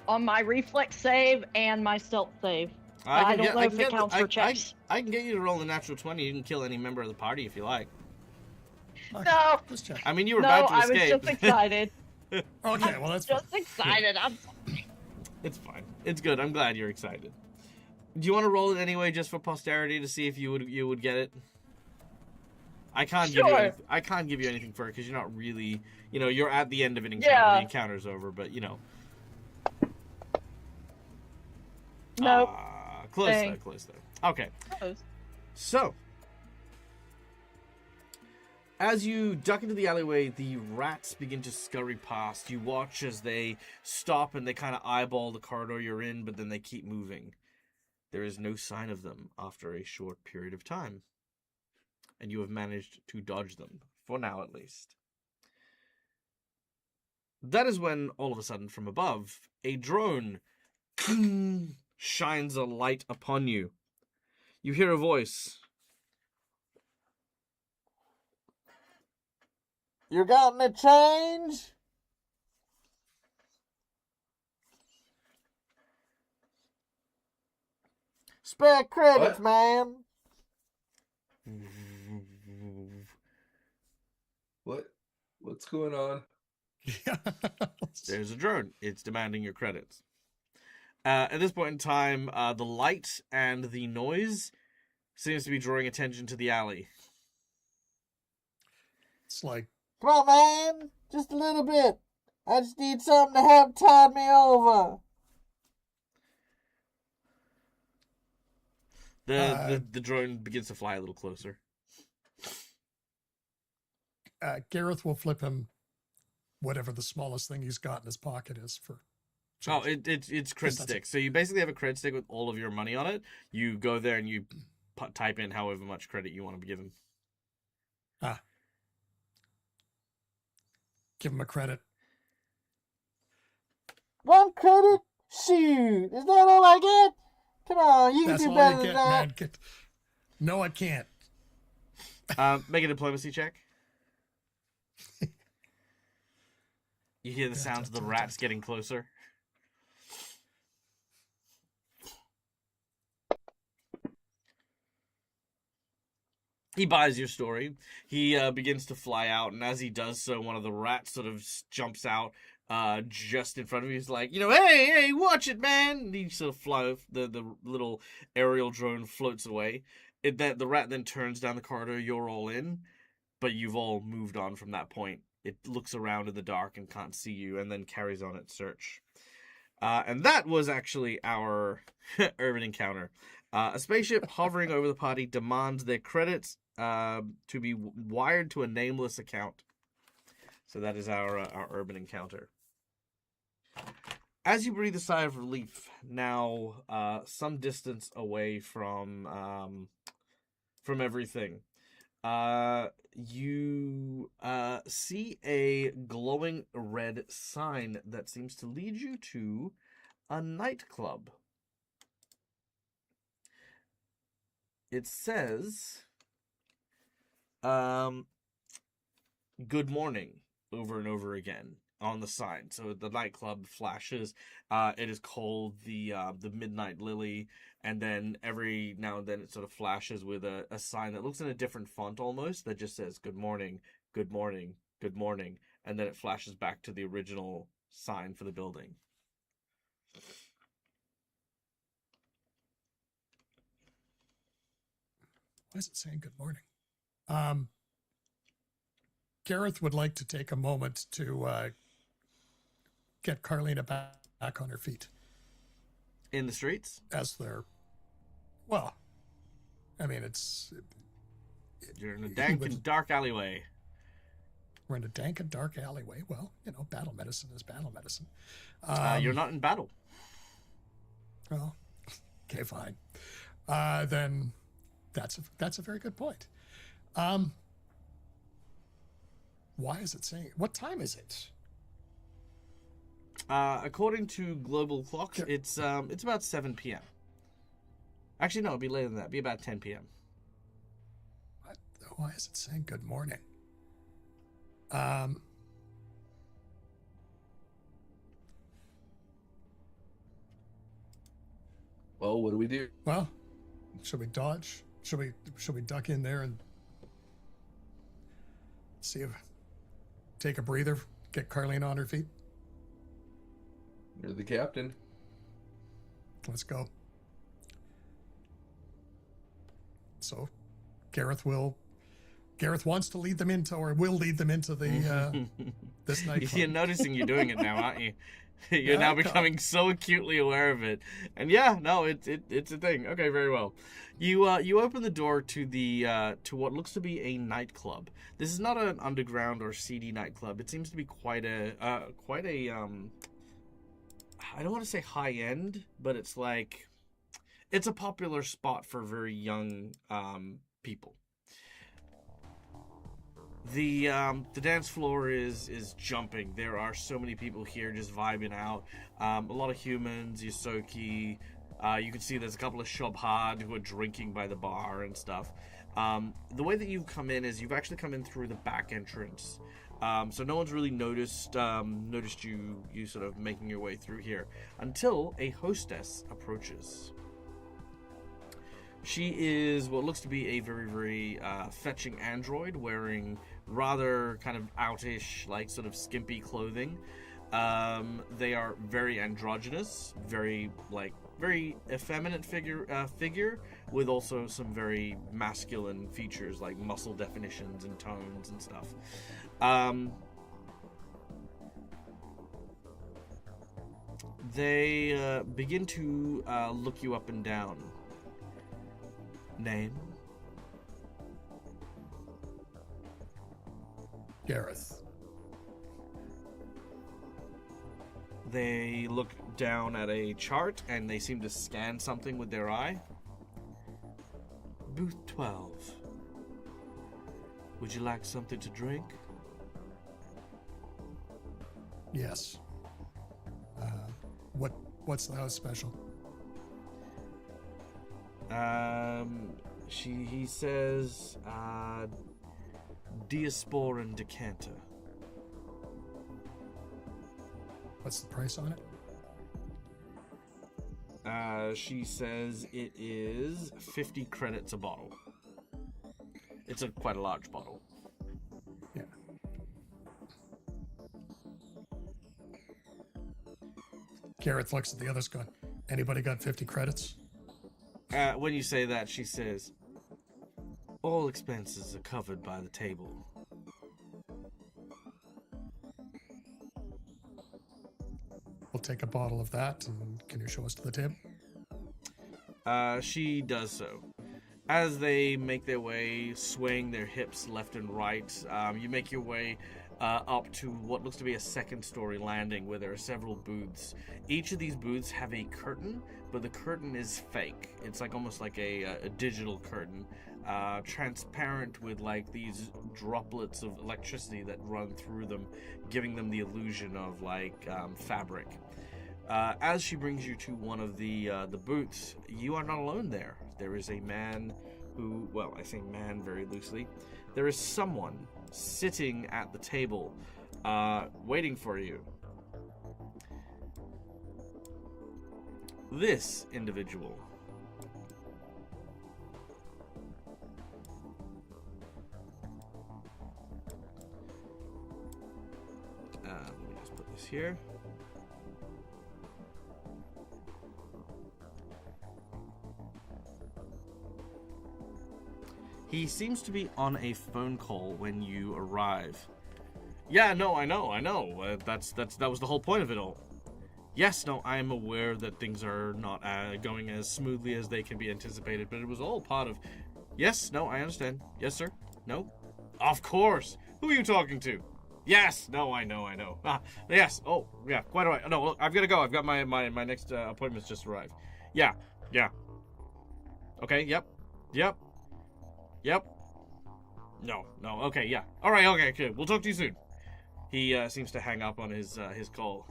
On my reflex save and my stealth save. I don't know if it counts for checks. I can get you to roll a natural 20. You can kill any member of the party if you like. Okay, No. just check. I mean, you were about to escape. I was just excited. Okay, well that's Just fine. excited. It's fine. It's good. I'm glad you're excited. Do you want to roll it anyway, just for posterity, to see if you would get it? I can't give you I can't give you anything for it because you're not really, you're at the end of an encounter. Yeah. The encounter's over, but Nope. Close though. Okay. Close. So, as you duck into the alleyway, the rats begin to scurry past. You watch as they stop and they kind of eyeball the corridor you're in, but then they keep moving. There is no sign of them after a short period of time. And you have managed to dodge them, for now at least. That is when, all of a sudden, from above, a drone shines a light upon you. You hear a voice. You got any change? Spare credits, man. What's going on? There's a drone. It's demanding your credits. At this point in time, the light and the noise seems to be drawing attention to the alley. It's like, Come on, man. Just a little bit. I just need something to help tide me over. The drone begins to fly a little closer. Gareth will flip him whatever the smallest thing he's got in his pocket is for. Oh, it's cred stick. So you basically have a cred stick with all of your money on it. You go there and you type in however much credit you want to be given. Give him a credit. 1 credit? Shoot. Is that all I get? Come on, you can That's do all better you than get, that. man. No, I can't. Make a diplomacy check. You hear the sounds of the rats getting closer. He buys your story. He begins to fly out, and as he does so, one of the rats sort of jumps out just in front of you. He's like, hey, watch it, man! And he sort of flies, the little aerial drone floats away. The rat then turns down the corridor. You're all in, but you've all moved on from that point. It looks around in the dark and can't see you, and then carries on its search. And that was actually our urban encounter. A spaceship hovering over the party demands their credits to be wired to a nameless account. So that is our urban encounter. As you breathe a sigh of relief, now some distance away from everything, you see a glowing red sign that seems to lead you to a nightclub. It says, good morning, over and over again on the sign. So the nightclub flashes. It is called the Midnight Lily, and then every now and then it sort of flashes with a sign that looks in a different font almost that just says good morning, good morning, good morning, and then it flashes back to the original sign for the building. Why is it saying good morning? Gareth would like to take a moment to get Carlina back on her feet. In the streets? As they're, well, I mean, it's... You're in a dank and dark alleyway. We're in a dank and dark alleyway. Well, battle medicine is battle medicine. You're not in battle. Well, okay, fine. Then that's a very good point. Why is it saying? What time is it? According to global clocks, it's about 7 p.m. Actually, no, it'd be later than that. It'd be about 10 p.m. Why is it saying good morning? Well, what do we do? Well, should we dodge? Should we duck in there and see if take a breather, get Carlene on her feet? You're the captain. Let's go. So, Gareth wants to lead them into, or will lead them into the this nightclub. You're noticing you're doing it now, aren't you? You're Yeah, now becoming so acutely aware of it, and yeah, no, it's a thing. Okay, very well. You open the door to the to what looks to be a nightclub. This is not an underground or seedy nightclub. It seems to be quite a I don't want to say high end, but it's like it's a popular spot for very young people. The dance floor is jumping. There are so many people here just vibing out. A lot of humans, Yosoki. You can see there's a couple of Shobhad who are drinking by the bar and stuff. The way that you've come in is you've actually come in through the back entrance. So no one's really noticed you sort of making your way through here until a hostess approaches. She is what looks to be a very, very fetching android wearing rather kind of outish, like sort of skimpy clothing. They are very androgynous, very effeminate figure with also some very masculine features like muscle definitions and tones and stuff. They begin to look you up and down. Name? Gareth. They look down at a chart and they seem to scan something with their eye. Booth 12. Would you like something to drink? Yes. What's the house special? He says, Diasporan decanter. What's the price on it? She says it is 50 credits a bottle. It's quite a large bottle. Yeah. Gareth looks at the others going, anybody got 50 credits? When you say that, she says, all expenses are covered by the table. We'll take a bottle of that, and can you show us to the table? She does so. As they make their way, swaying their hips left and right, you make your way up to what looks to be a second-story landing where there are several booths. Each of these booths have a curtain, but the curtain is fake. It's like almost like a digital curtain, transparent with like these droplets of electricity that run through them, giving them the illusion of like fabric. As she brings you to one of the booths, you are not alone there. There is a man who, well, I say man very loosely. There is someone sitting at the table, waiting for you. This individual let me just put this here. He seems to be on a phone call when you arrive. Yeah, no, I know. That was the whole point of it all. Yes, no, I am aware that things are not going as smoothly as they can be anticipated, but it was all part of... Yes, no, I understand. Yes, sir. No? Of course. Who are you talking to? Yes, no, I know. Yes, oh, yeah, quite all right. No, look, I've got to go. I've got my next appointment's just arrived. Yeah. Okay, yep. No, okay, yeah. All right, okay, we'll talk to you soon. He seems to hang up on his call.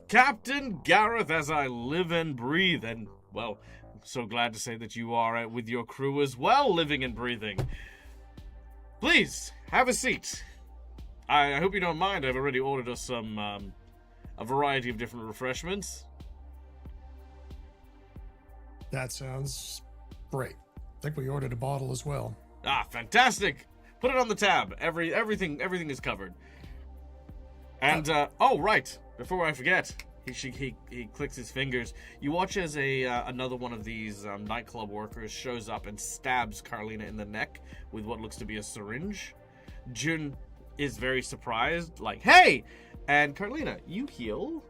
Captain Gareth, as I live and breathe, and, well, I'm so glad to say that you are with your crew as well, living and breathing. Please, have a seat. I hope you don't mind. I've already ordered us some, a variety of different refreshments. That sounds great. I think we ordered a bottle as well. Ah, fantastic! Put it on the tab. Everything is covered. And oh right, before I forget, he clicks his fingers. You watch as another one of these nightclub workers shows up and stabs Carlina in the neck with what looks to be a syringe. Jun is very surprised, like, "Hey!" And Carlina, you heal.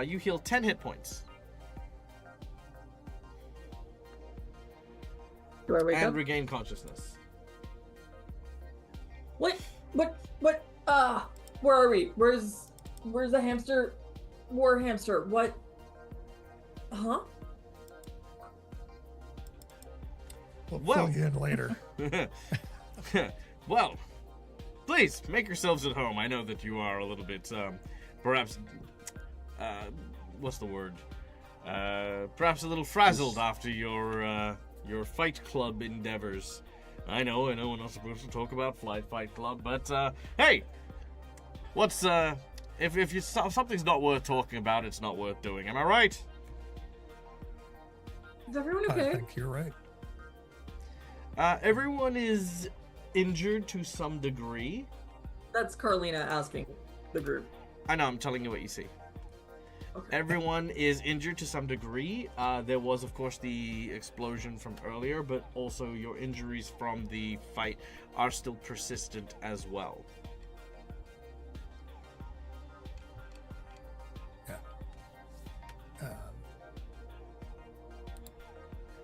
You heal 10 hit points. Do I wake and up? regain consciousness. What? Where are we? Where's the hamster? War hamster. What? Huh? We'll fill you in later. Well, please make yourselves at home. I know that you are a little bit, perhaps, what's the word? Perhaps a little frazzled after your Fight Club endeavors. I know, we're not supposed to talk about Fight Club, but, hey! What's, if something's not worth talking about, it's not worth doing, am I right? Is everyone okay? I think you're right. Everyone is injured to some degree. That's Carlina asking the group. I know, I'm telling you what you see. Okay. Everyone is injured to some degree. There was, of course, the explosion from earlier, but also your injuries from the fight are still persistent as well.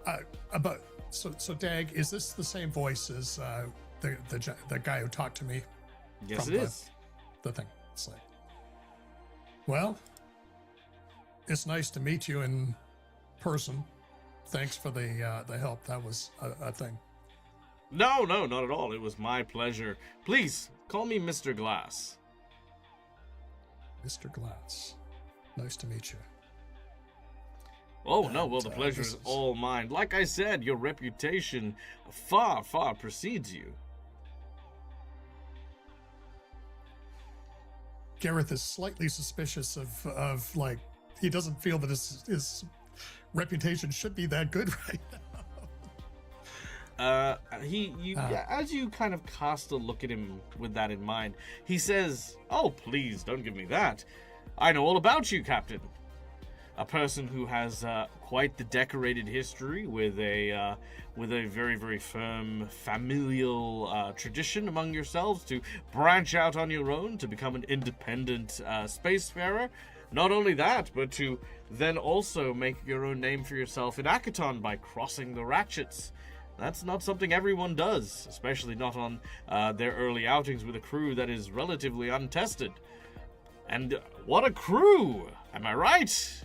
Yeah. But so Dag, is this the same voice as the guy who talked to me? Yes, from it is. The thing. It's like, well, it's nice to meet you in person. Thanks for the help. That was a thing. No, not at all. It was my pleasure. Please, call me Mr. Glass. Mr. Glass. Nice to meet you. Oh, no, well, the pleasure this is is- all mine. Like I said, your reputation far, far precedes you. Gareth is slightly suspicious of like, he doesn't feel that his reputation should be that good right now. As you kind of cast a look at him with that in mind, he says, "Oh, please, don't give me that. I know all about you, Captain. A person who has quite the decorated history with a very, very firm familial tradition among yourselves to branch out on your own to become an independent spacefarer. Not only that, but to then also make your own name for yourself in Akaton by crossing the ratchets. That's not something everyone does, especially not on their early outings with a crew that is relatively untested. And what a crew! Am I right?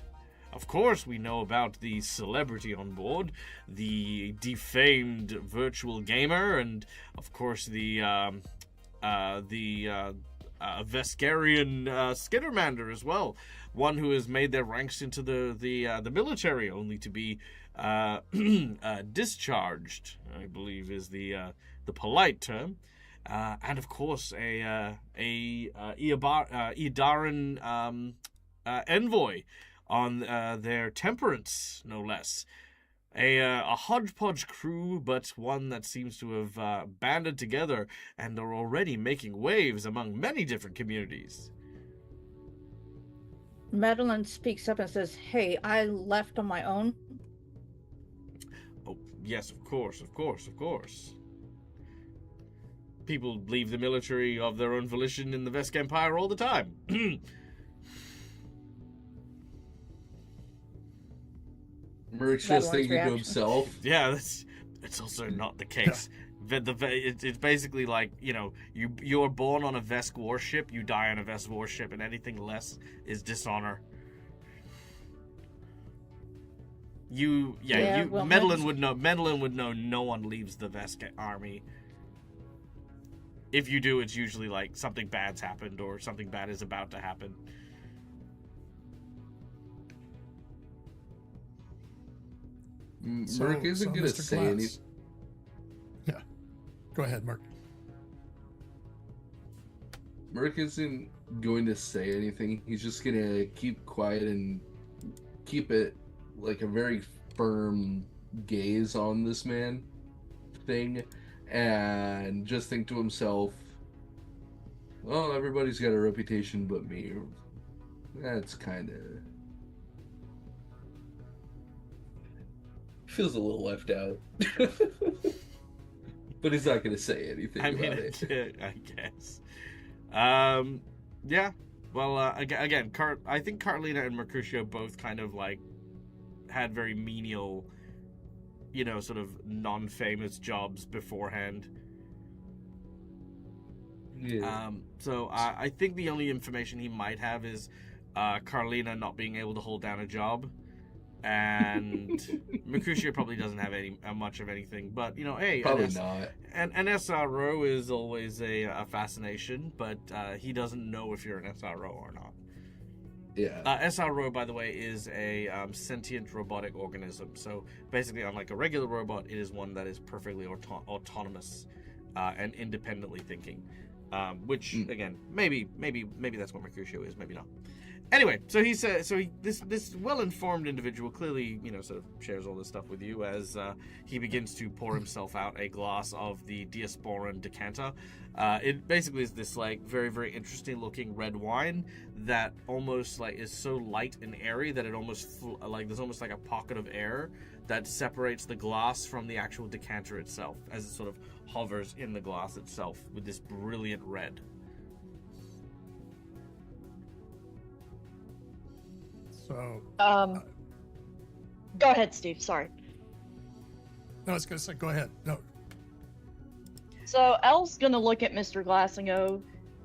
Of course, we know about the celebrity on board, the defamed virtual gamer, and of course the Veskarian Skittermander as well. One who has made their ranks into the military, only to be discharged, I believe is the polite term. And of course a Edaran envoy on their temperance, no less. A hodgepodge crew, but one that seems to have banded together and are already making waves among many different communities. Madeline speaks up and says, "Hey, I left on my own." Oh, yes, of course. People leave the military of their own volition in the Vesk Empire all the time. Merc's That just one's thinking to reaction. himself. Yeah, that's also not the case. It's basically like, you're born on a Vesk warship, you die on a Vesk warship, and anything less is dishonor. Well, Medlin would know no one leaves the Vesk army. If you do, it's usually like something bad's happened or something bad is about to happen. Merc isn't going to Mr. say Glass. anything. Yeah. Go ahead, Mark. Merc isn't going to say anything. He's just gonna keep quiet and keep it like a very firm gaze on this man thing, and just think to himself, well, everybody's got a reputation but me. That's kind of... feels a little left out. But he's not going to say anything about it. I guess. Yeah. Well, again, I think Carlina and Mercutio both kind of like had very menial, sort of non-famous jobs beforehand. Yeah. So I think the only information he might have is Carlina not being able to hold down a job, and Mercutio probably doesn't have much of anything. But hey, Probably not. An SRO is always a fascination, but he doesn't know if you're an SRO or not. Yeah. SRO, by the way, is a sentient robotic organism. So basically, unlike a regular robot, it is one that is perfectly autonomous and independently thinking. Which again, maybe that's what Mercutio is, maybe not. Anyway, so he said, this well-informed individual clearly, sort of shares all this stuff with you as he begins to pour himself out a glass of the Diasporan decanter. It basically is this like very, very interesting looking red wine that almost like is so light and airy that it almost there's almost like a pocket of air that separates the glass from the actual decanter itself as it sort of hovers in the glass itself with this brilliant red. So, go ahead, Steve. Sorry. no, I was going to say, go ahead. No, So Elle's gonna look at Mr. Glass and go,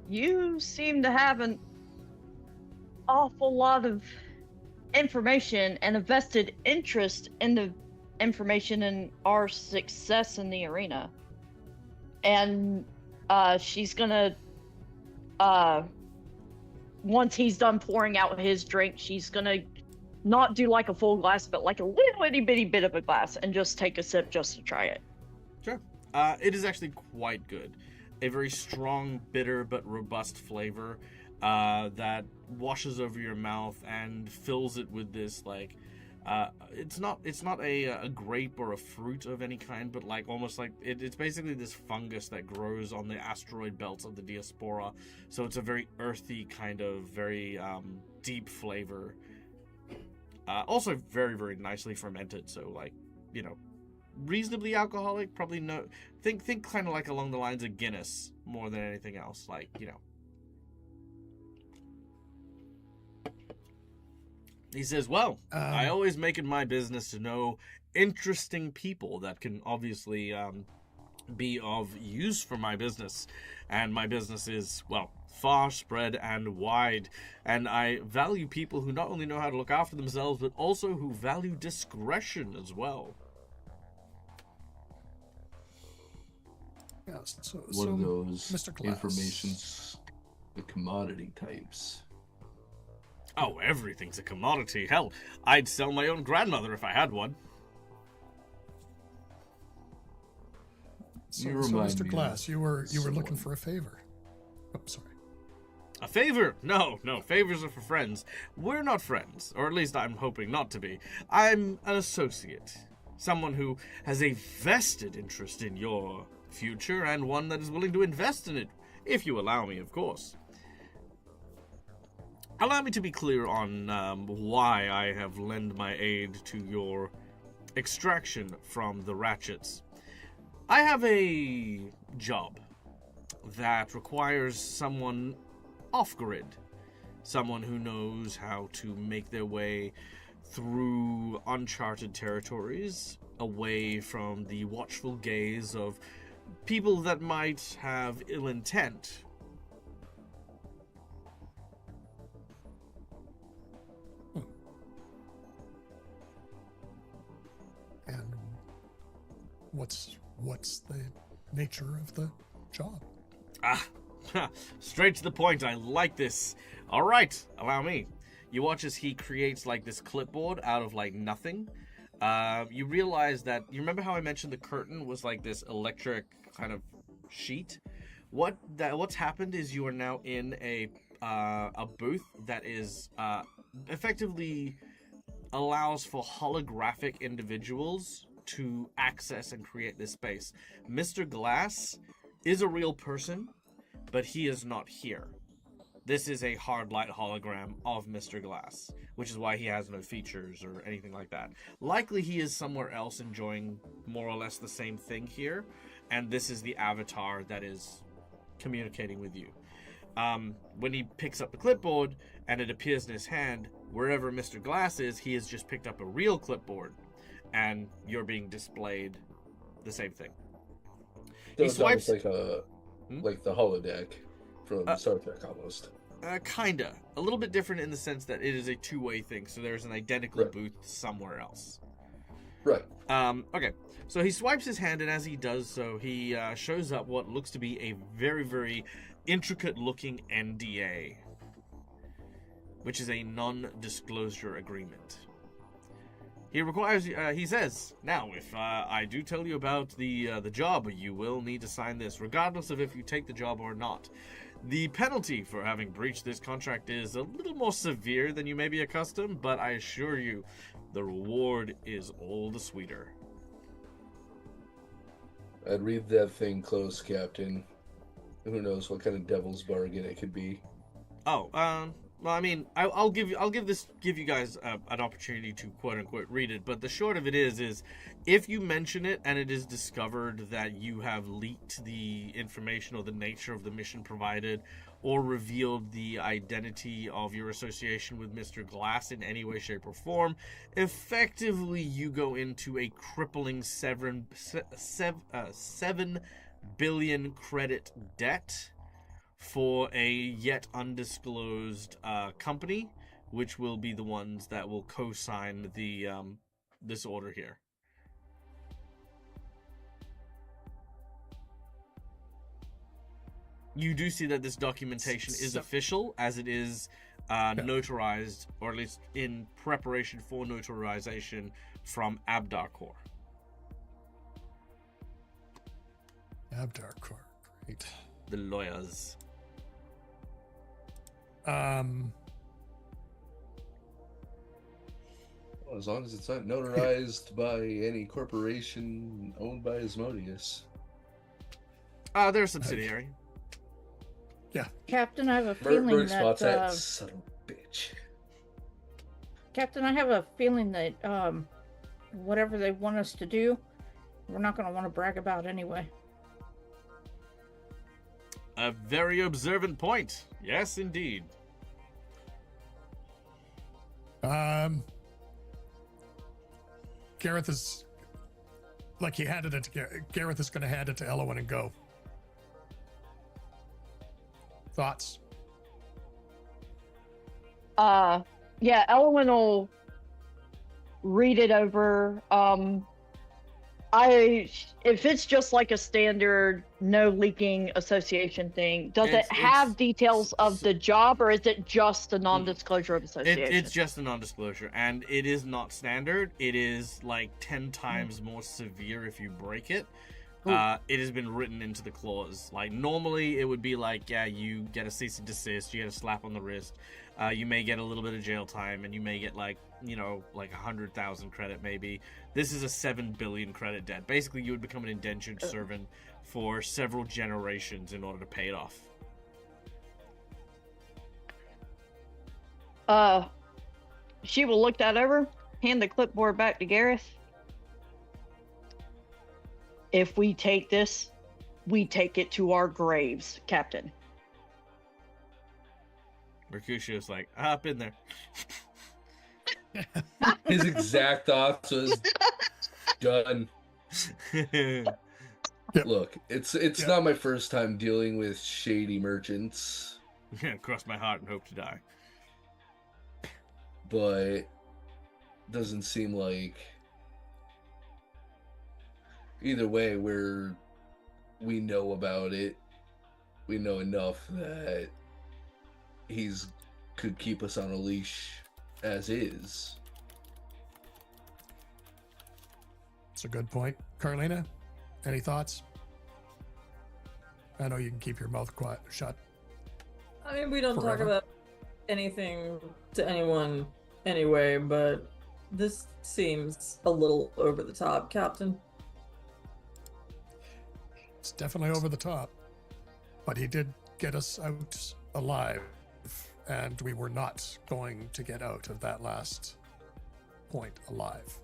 "You seem to have an awful lot of information and a vested interest in the information in our success in the arena." And she's gonna, once he's done pouring out his drink, she's gonna not do like a full glass, but like a little itty bitty bit of a glass, and just take a sip just to try it. Sure. It is actually quite good. A very strong, bitter, but robust flavor that washes over your mouth and fills it with this like it's not a grape or a fruit of any kind, but like almost like it's basically this fungus that grows on the asteroid belts of the Diaspora. So it's a very earthy kind of very deep flavor. Also very, very nicely fermented. So like, reasonably alcoholic. Probably no. Think kind of like along the lines of Guinness more than anything else. Like, He says, well, I always make it my business to know interesting people that can obviously be of use for my business. And my business is, well, far spread and wide. And I value people who not only know how to look after themselves, but also who value discretion as well. yes. So, One of those Mr. Glass. information's the commodity types. Oh, everything's a commodity. Hell, I'd sell my own grandmother if I had one. So, You so remind Mr. me Glass, of you were someone. looking for a favor. Oh, sorry. A favor? No, favors are for friends. We're not friends, or at least I'm hoping not to be. I'm an associate. Someone who has a vested interest in your future, and one that is willing to invest in it, if you allow me, of course. Allow me to be clear on why I have lent my aid to your extraction from the Ratchets. I have a job that requires someone off-grid. Someone who knows how to make their way through uncharted territories, away from the watchful gaze of people that might have ill intent. And what's the nature of the job? Straight to the point. I like this. All right, allow me. You watch as he creates like this clipboard out of like nothing. You realize that you remember how I mentioned the curtain was like this electric kind of sheet. what's happened is you are now in a booth that is effectively allows for holographic individuals to access and create this space. Mr. Glass is a real person, but he is not here. This is a hard light hologram of Mr. Glass, which is why he has no features or anything like that. Likely he is somewhere else enjoying more or less the same thing here, and this is the avatar that is communicating with you. When he picks up the clipboard and it appears in his hand, wherever Mr. Glass is, he has just picked up a real clipboard, and you're being displayed the same thing. So He it's swipes... almost like the holodeck from Star Trek almost. Kinda. A little bit different in the sense that it is a two-way thing, so there's an identical booth somewhere else. Right. Okay. So he swipes his hand, and as he does so, he shows up what looks to be a very, very intricate-looking NDA, which is a non-disclosure agreement. He requires, he says, now, if I do tell you about the job, you will need to sign this, regardless of if you take the job or not. The penalty for having breached this contract is a little more severe than you may be accustomed, but I assure you, the reward is all the sweeter. I'd read that thing close, Captain. Who knows what kind of devil's bargain it could be. Oh, well, I mean, I'll give you guys an opportunity to quote unquote read it. But the short of it is if you mention it and it is discovered that you have leaked the information or the nature of the mission provided, or revealed the identity of your association with Mr. Glass in any way, shape, or form, effectively you go into a crippling 7 billion credit debt for a yet undisclosed company, which will be the ones that will co-sign the this order here. You do see that this documentation is official, as it is notarized, or at least in preparation for notarization from Abdar Corps. Abdar Corps, great. The lawyers. Well, as long as it's not notarized by any corporation owned by Asmodeus. They're a subsidiary. Yeah. Captain, I have a feeling Berg that spots that son of a bitch. Captain, I have a feeling that whatever they want us to do, we're not going to want to brag about anyway. A very observant point. Yes, indeed. Gareth is like he handed it to Gareth is going to hand it to Elowen and go. Thoughts? Yeah, Elowen will read it over. If it's just like a standard no leaking association thing, does it have details of the job, or is it just a non-disclosure of association? It's just a non-disclosure, and it is not standard. It is like 10 times more severe if you break it. It has been written into the clause. Like, normally it would be like, yeah, you get a cease and desist, you get a slap on the wrist, you may get a little bit of jail time, and you may get like 100,000 credit maybe. This is a 7 billion credit debt. Basically, you would become an indentured servant for several generations in order to pay it off. She will look that over, hand the clipboard back to Gareth. If we take this, we take it to our graves, Captain. Mercutio's like, I've been there. His exact thoughts was done. Look, it's not my first time dealing with shady merchants. Cross my heart and hope to die. But doesn't seem like either way we know about it. We know enough that he's could keep us on a leash as is. It's a good point. Carlina, any thoughts? I know you can keep your mouth quiet, shut. I mean, we don't talk Forever. about anything to anyone anyway, but this seems a little over the top, Captain. It's definitely over the top. But he did get us out alive, and we were not going to get out of that last point alive.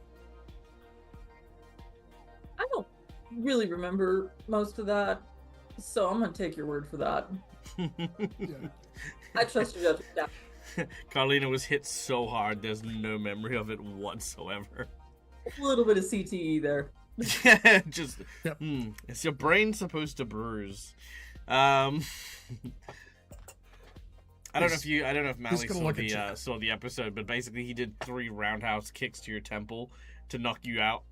I don't really remember most of that, so I'm gonna take your word for that. Yeah. I trust your judgment. Yeah. Carlina was hit so hard, there's no memory of it whatsoever. A little bit of CTE there. Yeah, just, Yep. is your brain supposed to bruise? I don't know if Mally gonna look at you. saw the episode, but basically he did 3 roundhouse kicks to your temple to knock you out.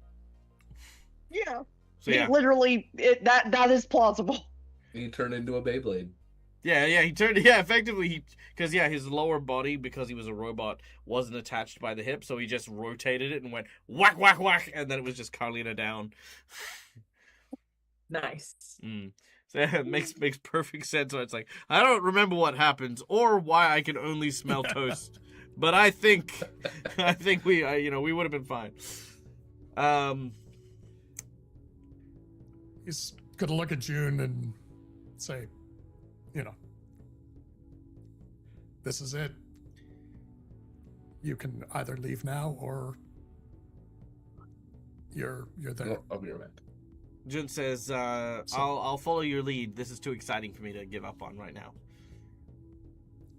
Yeah. So yeah, That is plausible. He turned into a Beyblade. he turned, effectively because his lower body, because he was a robot, wasn't attached by the hip, so he just rotated it and went whack whack whack, and then it was just Carlina down. Nice. So yeah, it makes perfect sense. So it's like, I don't remember what happens or why I can only smell toast, but I think we we would have been fine. He's gonna look at June and say, this is it. You can either leave now or you're there. I'll be right back. Jun says, I'll follow your lead. This is too exciting for me to give up on right now.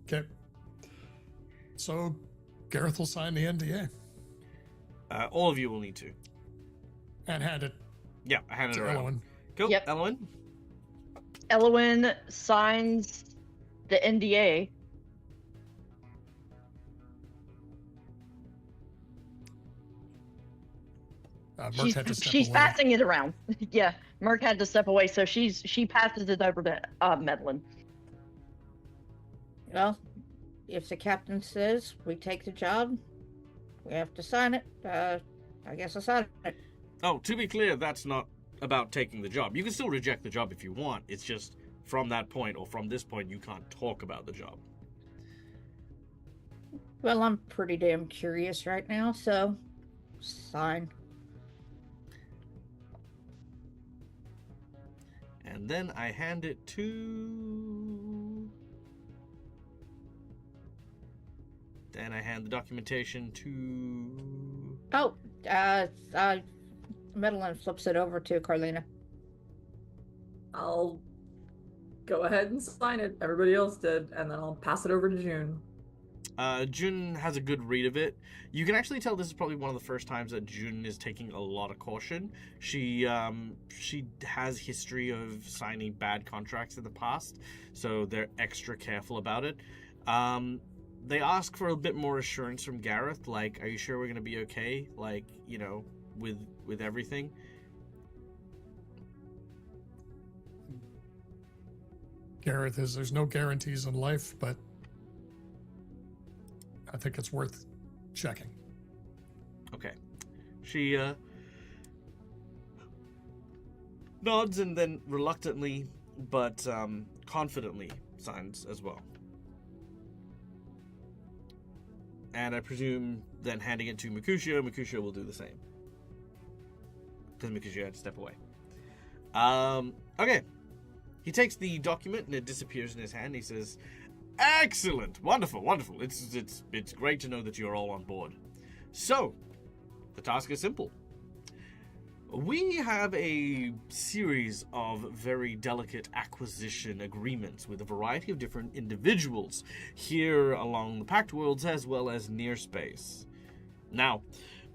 Okay. So Gareth will sign the NDA. All of you will need to. And hand it Yeah, I hand it to around. Elwyn. Cool. Yep. Elwyn? Elwyn signs the NDA. Merc had to step She's away. passing it around. Yeah, Merc had to step away, so she passes it over to Medlin. Well, if the captain says we take the job, we have to sign it. I guess I'll sign it. Oh, to be clear, that's not about taking the job. You can still reject the job if you want. It's just from that point or from this point, you can't talk about the job. Well, I'm pretty damn curious right now, so sign. And then I hand it to... Then I hand the documentation to... Oh, Madeline flips it over to Carlina. I'll go ahead and sign it. Everybody else did, and then I'll pass it over to June. Jun has a good read of it. You can actually tell this is probably one of the first times that Jun is taking a lot of caution. She has history of signing bad contracts in the past, so they're extra careful about it. They ask for a bit more assurance from Gareth, like, are you sure we're going to be okay? Like, with everything? Gareth there's no guarantees in life, but I think it's worth checking. Okay. She nods and then reluctantly but confidently signs as well. And I presume then handing it to Mercutio will do the same. Because Mercutio had to step away. Okay. He takes the document and it disappears in his hand. He says, "Excellent, wonderful. It's great to know that you're all on board. So, the task is simple. We have a series of very delicate acquisition agreements with a variety of different individuals here along the Pact Worlds as well as near space. Now,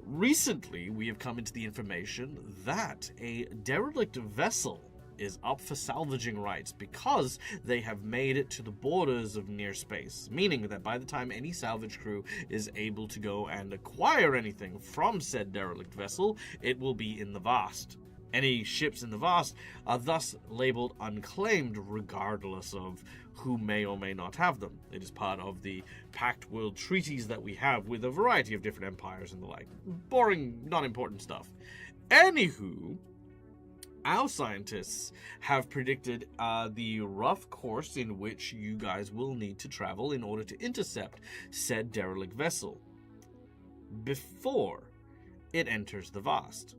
recently we have come into the information that a derelict vessel is up for salvaging rights because they have made it to the borders of near space, meaning that by the time any salvage crew is able to go and acquire anything from said derelict vessel, it will be in the vast. Any ships in the vast are thus labeled unclaimed regardless of who may or may not have them. It is part of the Pact World treaties that we have with a variety of different empires and the like. Boring, not important stuff. Anywho, our scientists have predicted the rough course in which you guys will need to travel in order to intercept said derelict vessel before it enters the vast.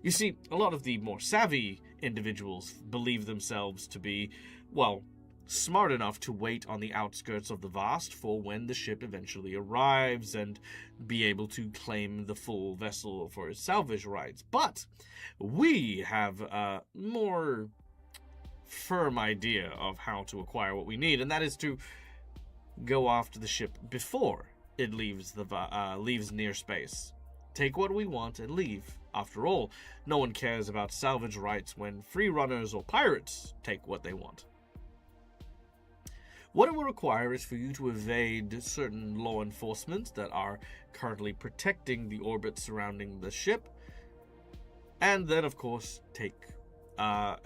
You see, a lot of the more savvy individuals believe themselves to be, well, smart enough to wait on the outskirts of the vast for when the ship eventually arrives and be able to claim the full vessel for its salvage rights. But we have a more firm idea of how to acquire what we need, and that is to go after the ship before it leaves near space. Take what we want and leave. After all, no one cares about salvage rights when free runners or pirates take what they want. What it will require is for you to evade certain law enforcement that are currently protecting the orbit surrounding the ship, and then, of course, take a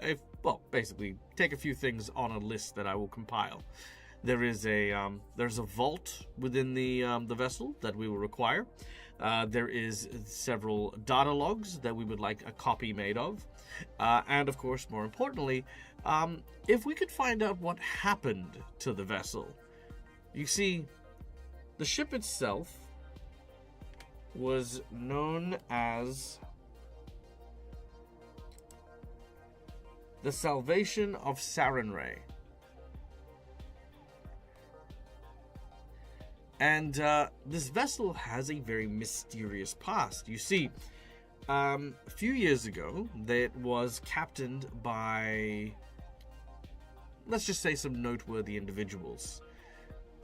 few things on a list that I will compile. There's a vault within the vessel that we will require. There is several data logs that we would like a copy made of, and of course, more importantly, if we could find out what happened to the vessel. You see, the ship itself was known as the Salvation of Sarenrae. And this vessel has a very mysterious past. You see, a few years ago, it was captained by, let's just say, some noteworthy individuals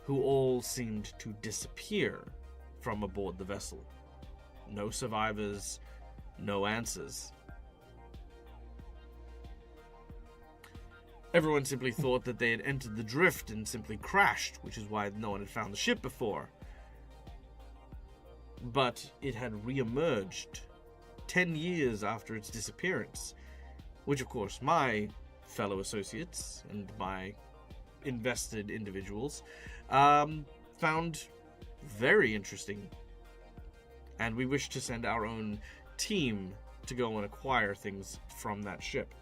who all seemed to disappear from aboard the vessel. No survivors, no answers. Everyone simply thought that they had entered the drift and simply crashed, which is why no one had found the ship before. But it had re-emerged 10 years after its disappearance, which of course my fellow associates and my invested individuals found very interesting. And we wish to send our own team to go and acquire things from that ship.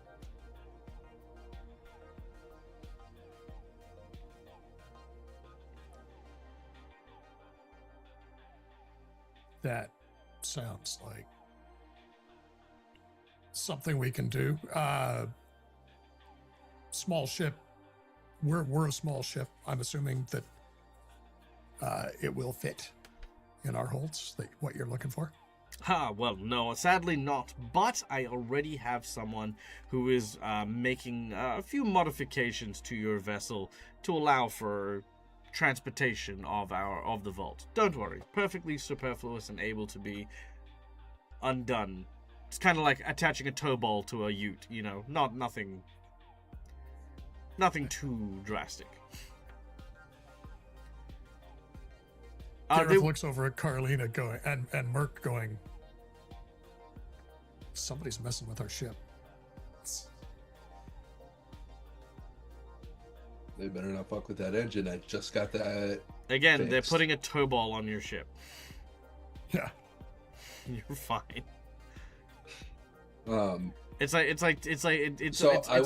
That sounds like something we can do. Small ship. We're a small ship. I'm assuming that it will fit in our holds. What you're looking for? Well, no, sadly not. But I already have someone who is making a few modifications to your vessel to allow for transportation of the vault. Don't worry, perfectly superfluous and able to be undone. It's kind of like attaching a tow ball to a ute, you know, nothing too drastic. Gareth looks over at Carlina going and Merc going, somebody's messing with our ship. They better not fuck with that engine. I just got that. Again, fixed. They're putting a tow ball on your ship. Yeah. You're fine. It's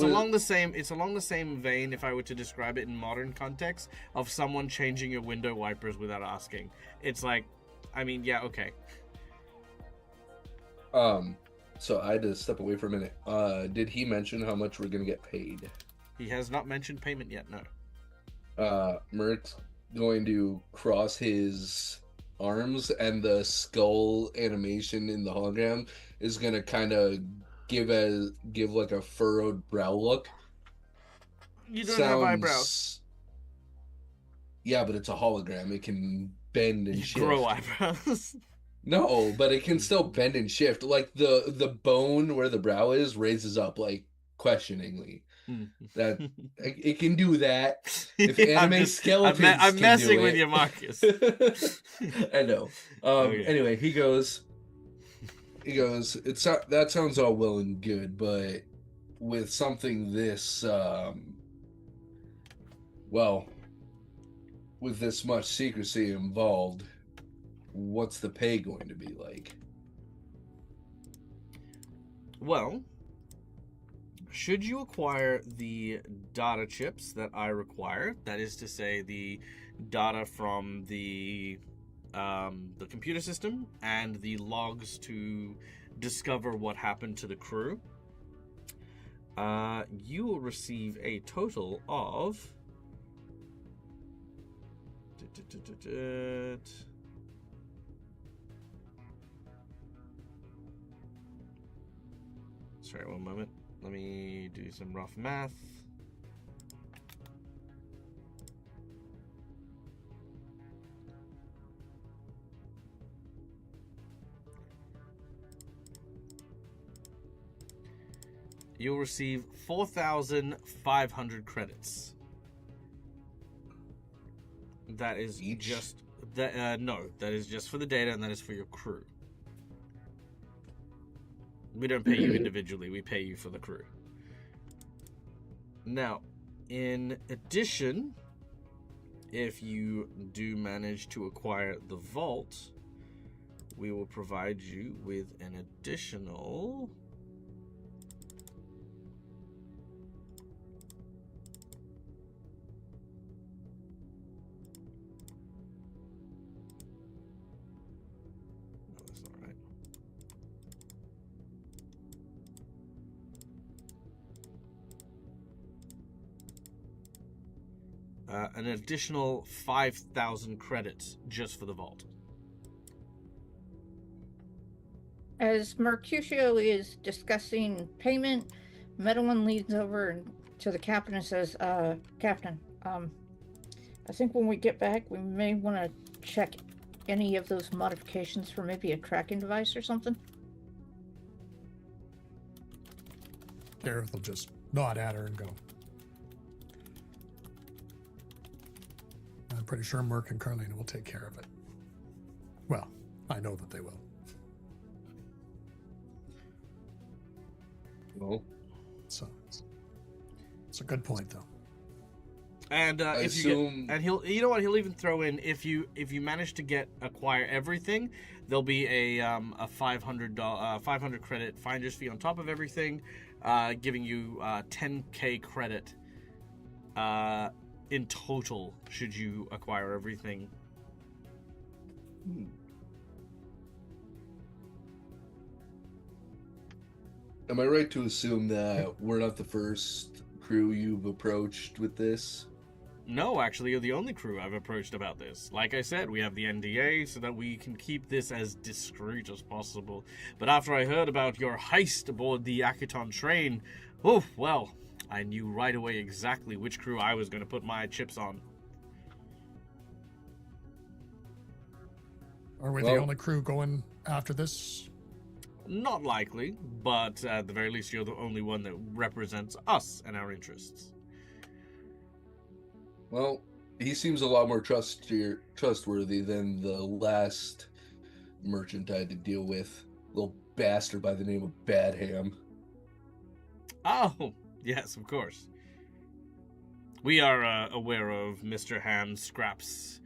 along the same vein, if I were to describe it in modern context, of someone changing your window wipers without asking. It's like, I mean, yeah, okay. So I had to step away for a minute. Did he mention how much we're gonna get paid? He has not mentioned payment yet, no. Mert's going to cross his arms, and the skull animation in the hologram is gonna kind of give like a furrowed brow look. You don't have eyebrows. Yeah, but it's a hologram. It can bend and shift. Grow eyebrows. No, but it can still bend and shift. Like the bone where the brow is raises up, like, questioningly. That it can do that. If anime skeletons I'm messing with you, Marcus. I know. Okay. Anyway, he goes, that sounds all well and good, but with something this with this much secrecy involved, what's the pay going to be like? Well, should you acquire the data chips that I require, that is to say the data from the computer system and the logs to discover what happened to the crew, you will receive a total of... Sorry, one moment. Let me do some rough math. You'll receive 4,500 credits. That is Each? just that. No, that is just for the data, and that is for your crew. We don't pay you individually. We pay you for the crew. Now, in addition, if you do manage to acquire the vault, we will provide you with an additional... No, that's not right. An additional 5,000 credits just for the vault. As Mercutio is discussing payment, Medellin leans over to the captain and says, Captain, I think when we get back, we may want to check any of those modifications for maybe a tracking device or something. Gareth will just nod at her and go. I'm pretty sure Merc and Carlina will take care of it. Well, I know that they will. Well, So it's a good point, though. And I if assume... you get, and he'll, you know what, he'll even throw in, if you manage to acquire everything, there'll be a 500 credit finder's fee on top of everything, giving you 10k credit in total should you acquire everything. Am I right to assume that we're not the first crew you've approached with this? No, actually, you're the only crew I've approached about this. Like I said, we have the NDA so that we can keep this as discreet as possible. But after I heard about your heist aboard the Akiton train, oh, well, I knew right away exactly which crew I was going to put my chips on. Are we the Well- only crew going after this? Not likely, but at the very least, you're the only one that represents us and our interests. Well, he seems a lot more trustworthy than the last merchant I had to deal with. Little bastard by the name of Badham. Oh, yes, of course. We are aware of Mr. Ham's scraps.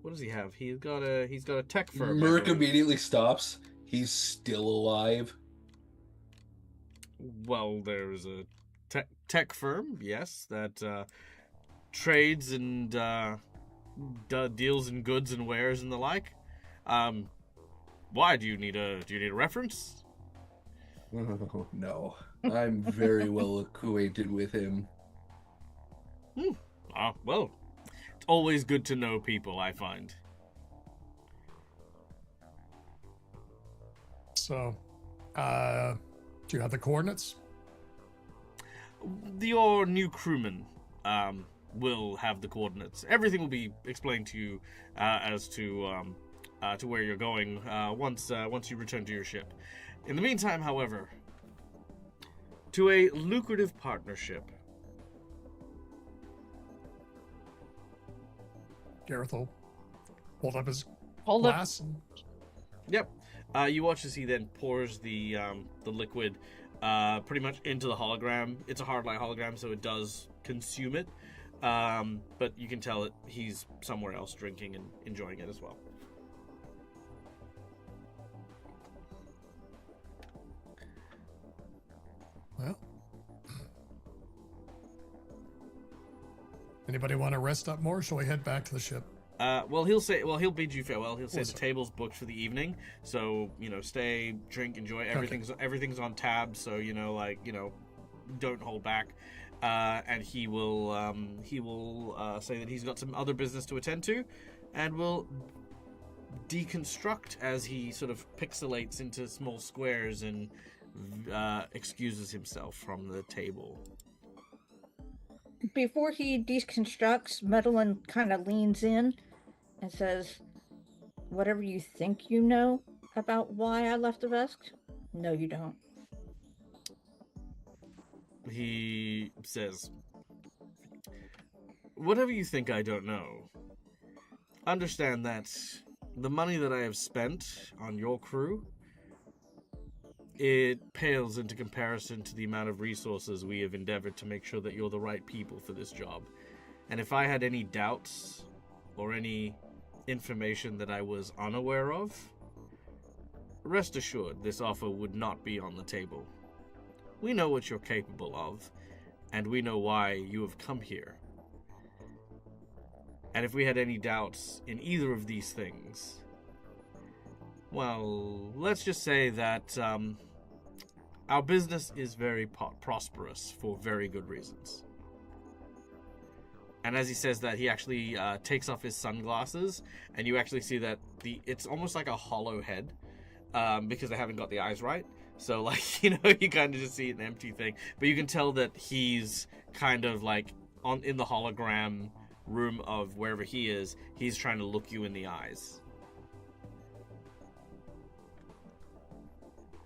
What does he have? He's got a tech firm. Merc immediately stops. He's still alive. Well, there's a tech firm, yes, that trades and deals in goods and wares and the like. Why do you need a reference? Oh, no. I'm very well acquainted with him. Well, it's always good to know people, I find. So, do you have the coordinates? Your new crewman will have the coordinates. Everything will be explained to you as to where you're going once you return to your ship. In the meantime, however, to a lucrative partnership. Gareth will hold up his Hold up. glass. And Yep. You watch as he then pours the liquid pretty much into the hologram. It's a hard light hologram, so it does consume it. But you can tell that he's somewhere else drinking and enjoying it as well. Anybody want to rest up more? Shall we head back to the ship? He'll bid you farewell. He'll say Awesome. the table's booked for the evening, so stay, drink, enjoy. Everything's on tab, so don't hold back. And he will say that he's got some other business to attend to, and will deconstruct as he sort of pixelates into small squares and excuses himself from the table. Before he deconstructs, Madeline kind of leans in and says, "Whatever you think you know about why I left the Vesk, no, you don't." He says, "Whatever you think I don't know, understand that the money that I have spent on your crew, it pales into comparison to the amount of resources we have endeavored to make sure that you're the right people for this job. And if I had any doubts or any information that I was unaware of, rest assured this offer would not be on the table. We know what you're capable of, and we know why you have come here. And if we had any doubts in either of these things, well, let's just say that our business is very prosperous for very good reasons." And as he says that, he actually takes off his sunglasses, and you actually see that it's almost like a hollow head, because they haven't got the eyes right. So, you kind of just see an empty thing. But you can tell that he's kind of in the hologram room of wherever he is, he's trying to look you in the eyes.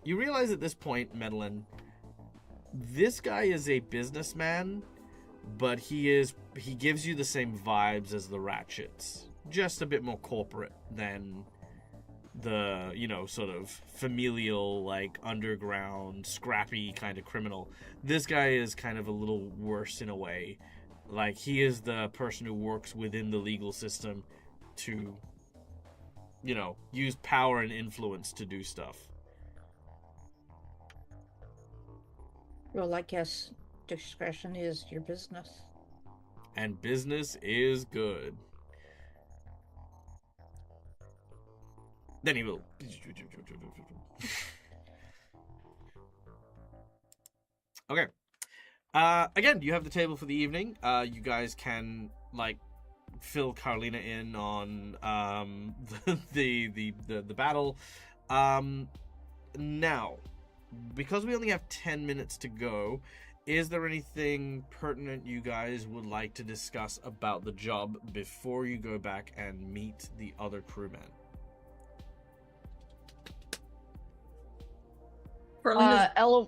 You realize at this point, Madeline, this guy is a businessman, but he gives you the same vibes as the Ratchets. Just a bit more corporate than the, sort of familial, underground, scrappy kind of criminal. This guy is kind of a little worse in a way. He is the person who works within the legal system to, use power and influence to do stuff. Well, I guess discretion is your business. And business is good. Then he will. Okay. Again, you have the table for the evening. You guys can fill Carlina in on the battle. Now, because we only have 10 minutes to go, is there anything pertinent you guys would like to discuss about the job before you go back and meet the other crewmen? Ella,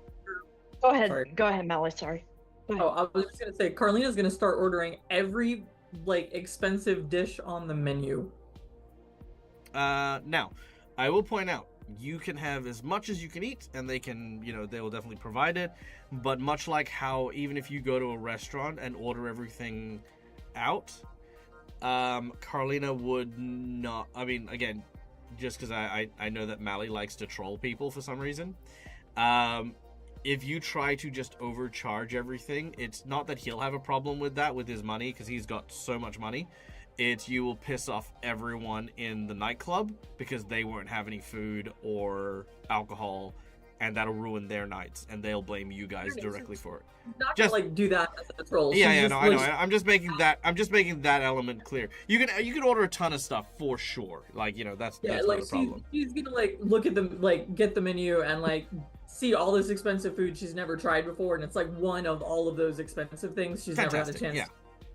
go ahead. Sorry. Go ahead, Melly. Sorry. Go ahead. Oh, I was just gonna say, Carlina's gonna start ordering every expensive dish on the menu. Now, I will point out, you can have as much as you can eat, and they can, they will definitely provide it. But much like how even if you go to a restaurant and order everything out, Carlina would not. I mean, again, just because I know that Mally likes to troll people for some reason. If you try to just overcharge everything, it's not that he'll have a problem with that with his money, because he's got so much money. It's you will piss off everyone in the nightclub because they won't have any food or alcohol, and that'll ruin their nights, and they'll blame you guys directly for it. Not Just to do that as a troll. Yeah, no, I know. I'm just making that element clear. You can order a ton of stuff for sure. That's not a problem. She's gonna look at them, get the menu and see all this expensive food she's never tried before, and it's one of all of those expensive things she's never had a chance. Yeah,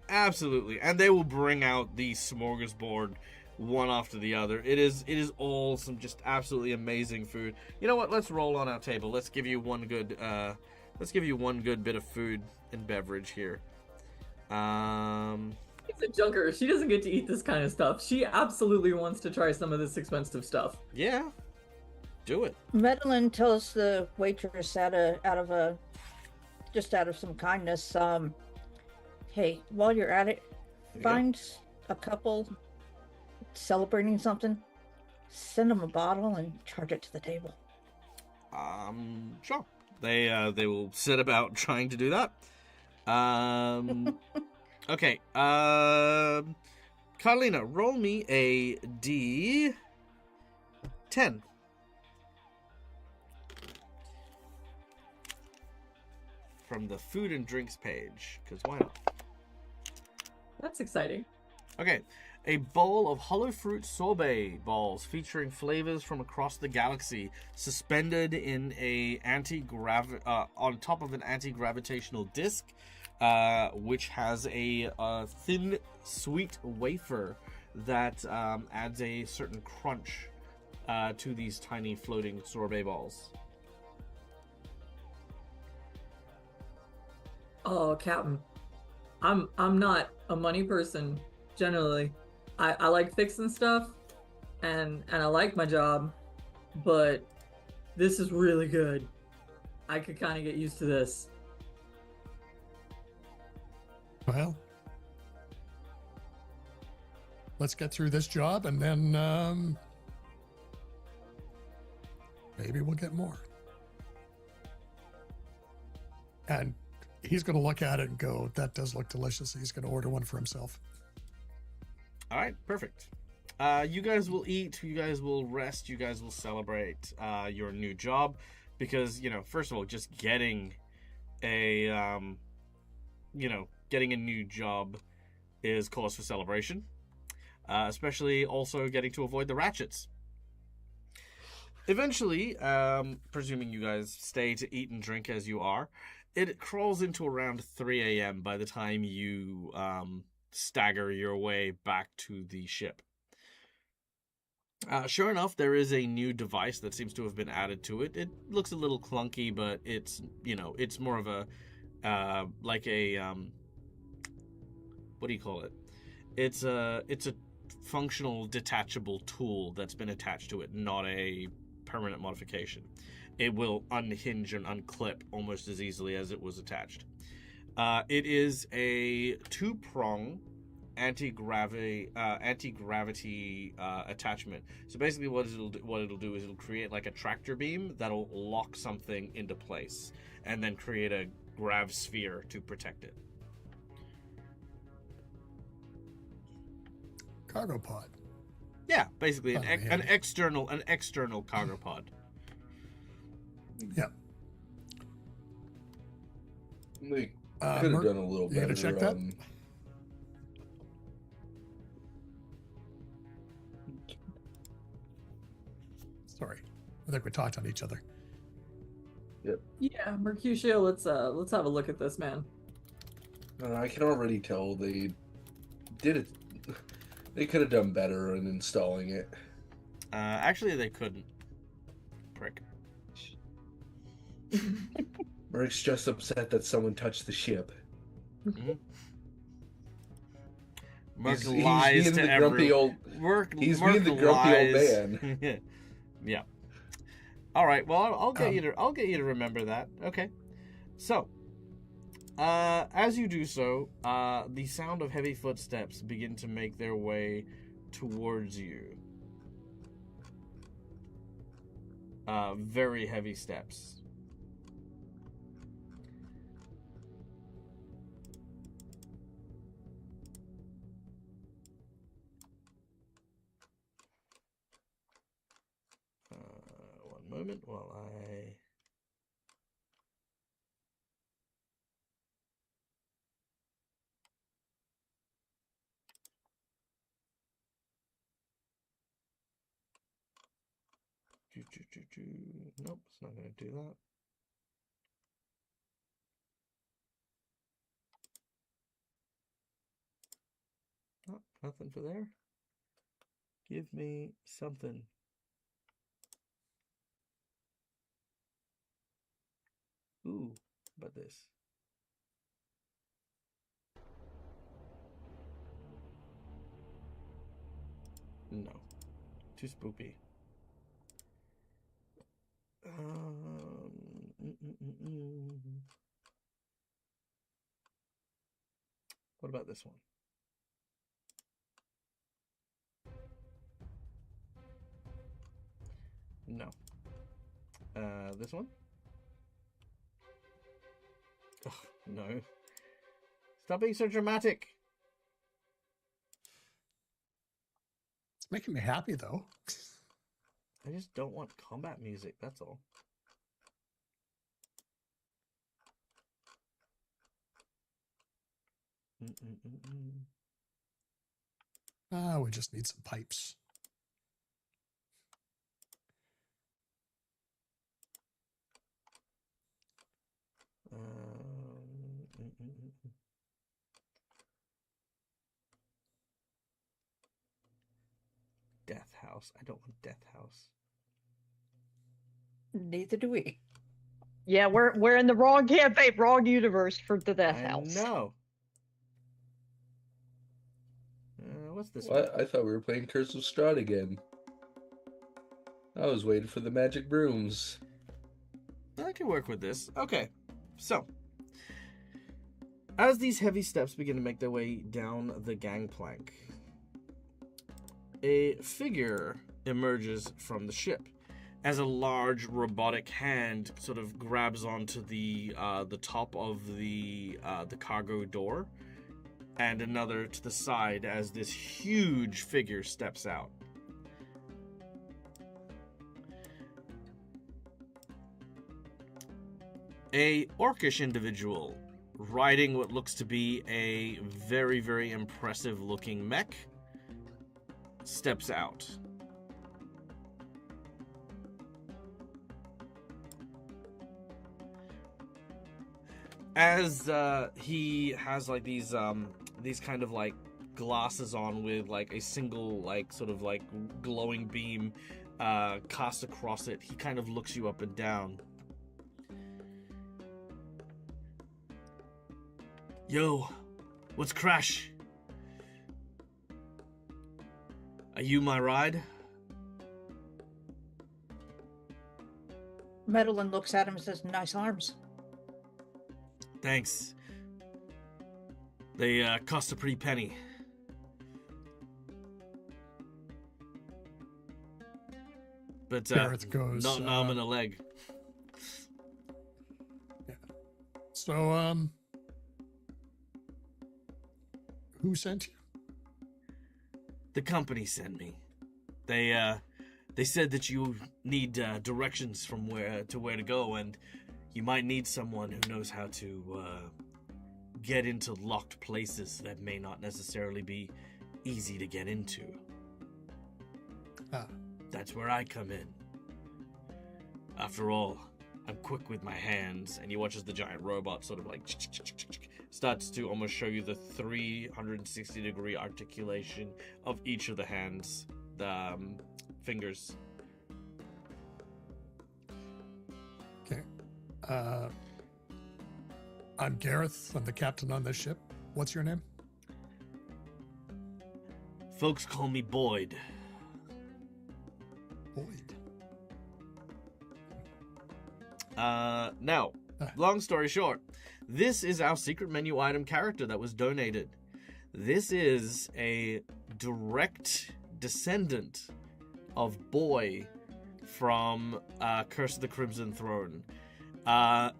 absolutely. And they will bring out the smorgasbord one after the other. It is all some just absolutely amazing food. You know what? Let's roll on our table. Let's give you one good bit of food and beverage here. She's a junker. She doesn't get to eat this kind of stuff. She absolutely wants to try some of this expensive stuff. Yeah. Do it. Madeline tells the waitress out of some kindness, hey, while you're at it, find a couple celebrating something, send them a bottle and charge it to the table. Sure. They will set about trying to do that. Okay. Carlina, roll me a D10. From the food and drinks page, because why not? That's exciting. Okay, a bowl of hollow fruit sorbet balls featuring flavors from across the galaxy, suspended in a on top of an anti-gravitational disc, which has a thin, sweet wafer that adds a certain crunch to these tiny floating sorbet balls. Oh, Captain, I'm not a money person generally. I like fixing stuff, and I like my job, but this is really good. I could kind of get used to this. Well, let's get through this job, and then maybe we'll get more. And he's going to look at it and go, that does look delicious. He's going to order one for himself. All right, perfect. You guys will eat, you guys will rest, you guys will celebrate your new job, because, you know, first of all, just getting a new job is cause for celebration, especially also getting to avoid the ratchets. Eventually, presuming you guys stay to eat and drink as you are, it crawls into around 3 a.m. by the time you stagger your way back to the ship. Sure enough, there is a new device that seems to have been added to it. It looks a little clunky, but it's more of a what do you call it? It's a functional detachable tool that's been attached to it, not a permanent modification. It will unhinge and unclip almost as easily as it was attached. It is a 2-prong anti-gravity attachment. So basically what it'll do is it'll create like a tractor beam that'll lock something into place and then create a grav sphere to protect it. Cargo pod. Yeah, basically Oh, an external cargo pod. Yeah. They could have Merc, done a little you better. gonna check that? Sorry, I think we talked on each other. Yeah, Mercutio, let's have a look at this, man. I can already tell they did it. They could have done better in installing it. Actually, they couldn't. Prick. Merc's just upset that someone touched the ship. Mm-hmm. Merc He's lies being to the grumpy old. He's being the grumpy old man. Yeah. All right. Well, I'll get you to remember that. Okay. So, as you do so, the sound of heavy footsteps begin to make their way towards you. Very heavy steps. One moment while I... Nope, it's not going to do that. Oh, nothing for there. Give me something. Ooh, but this. No. Too spoopy. What about this one? No. This one? Oh, no. Stop being so dramatic. It's making me happy, though. I just don't want combat music, that's all. We just need some pipes. Death House. I don't want Death House. Neither do we. Yeah, we're in the wrong campaign, wrong universe for the Death House. No. What's this What? I thought we were playing Curse of Strahd again. I was waiting for the magic brooms. I can work with this. Okay, so as these heavy steps begin to make their way down the gangplank, a figure emerges from the ship as a large robotic hand sort of grabs onto the top of the cargo door, and another to the side as this huge figure steps out. A orcish individual riding what looks to be a very, very impressive looking mech steps out. As he has like these kind of like glasses on with like a single like sort of like glowing beam cast across it, he kind of looks you up and down. Yo, what's crash? Are you my ride? Medellin looks at him and says, "Nice arms." Thanks. They cost a pretty penny. But Gareth goes, not an arm and a leg. Yeah. So, who sent you? The company sent me. They said that you need directions from where to go, and you might need someone who knows how to get into locked places that may not necessarily be easy to get into. Ah. That's where I come in. After all, I'm quick with my hands, and you watch as the giant robot sort of like starts to almost show you the 360-degree articulation of each of the hands, the fingers. Okay. I'm Gareth. I'm the captain on this ship. What's your name? Folks call me Boyd. Boyd. Now, long story short, this is our secret menu item character that was donated. This is a direct descendant of Boy from Curse of the Crimson Throne.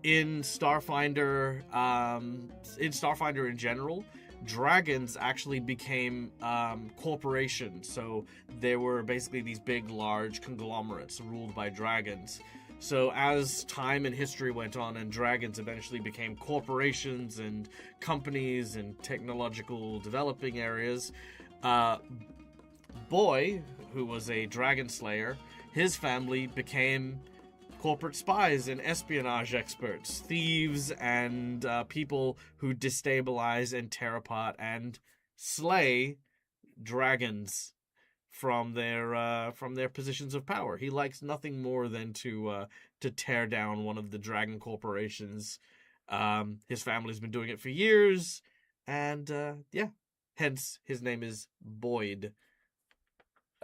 In Starfinder in general, dragons actually became corporations. So there were basically these big, large conglomerates ruled by dragons. So as time and history went on and dragons eventually became corporations and companies and technological developing areas, Boy, who was a dragon slayer, his family became corporate spies and espionage experts, thieves, and people who destabilize and tear apart and slay dragons from their positions of power. He likes nothing more than to tear down one of the dragon corporations. His family's been doing it for years, and hence his name is Boyd.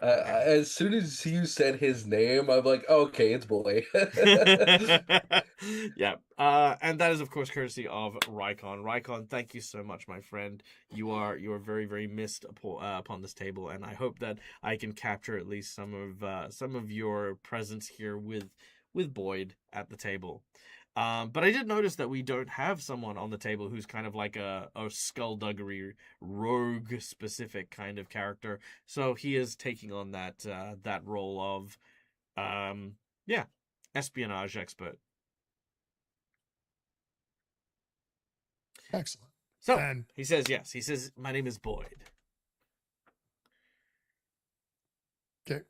As soon as you said his name, I'm like, okay, it's Boy. Yeah. And that is, of course, courtesy of Rykon. Rykon, thank you so much, my friend. You are very, very missed upon this table, and I hope that I can capture at least some of your presence here with Boyd at the table. But I did notice that we don't have someone on the table who's kind of like a skullduggery, rogue-specific kind of character. So he is taking on that role of, yeah, espionage expert. Excellent. So And he says yes. He says, "My name is Boyd." okay,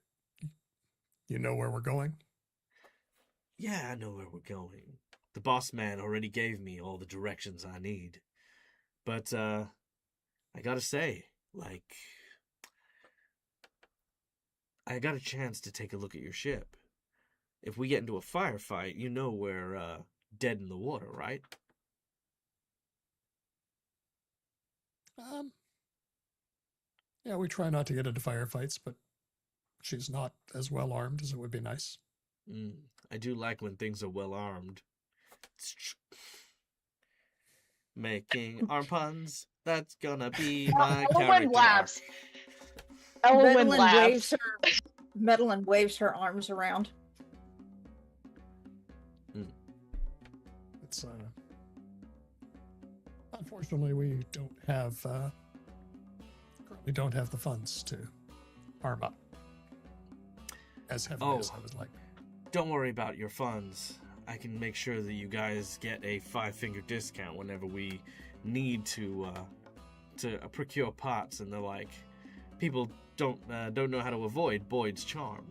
you know where we're going? Yeah, I know where we're going. The boss man already gave me all the directions I need. But, I gotta say, like, I got a chance to take a look at your ship. If we get into a firefight, you know we're, dead in the water, right? Yeah, we try not to get into firefights, but she's not as well armed as it would be nice. I do like when things are well armed. Making arm puns. That's gonna be my Elwyn character. laughs. Elwyn laughs. Madeline waves her arms around. It's unfortunately we don't have currently don't have the funds to arm up as heavily as I would like. Don't worry about your funds. I can make sure that you guys get a 5-finger discount whenever we need to procure parts and the like. People don't know how to avoid Boyd's charm.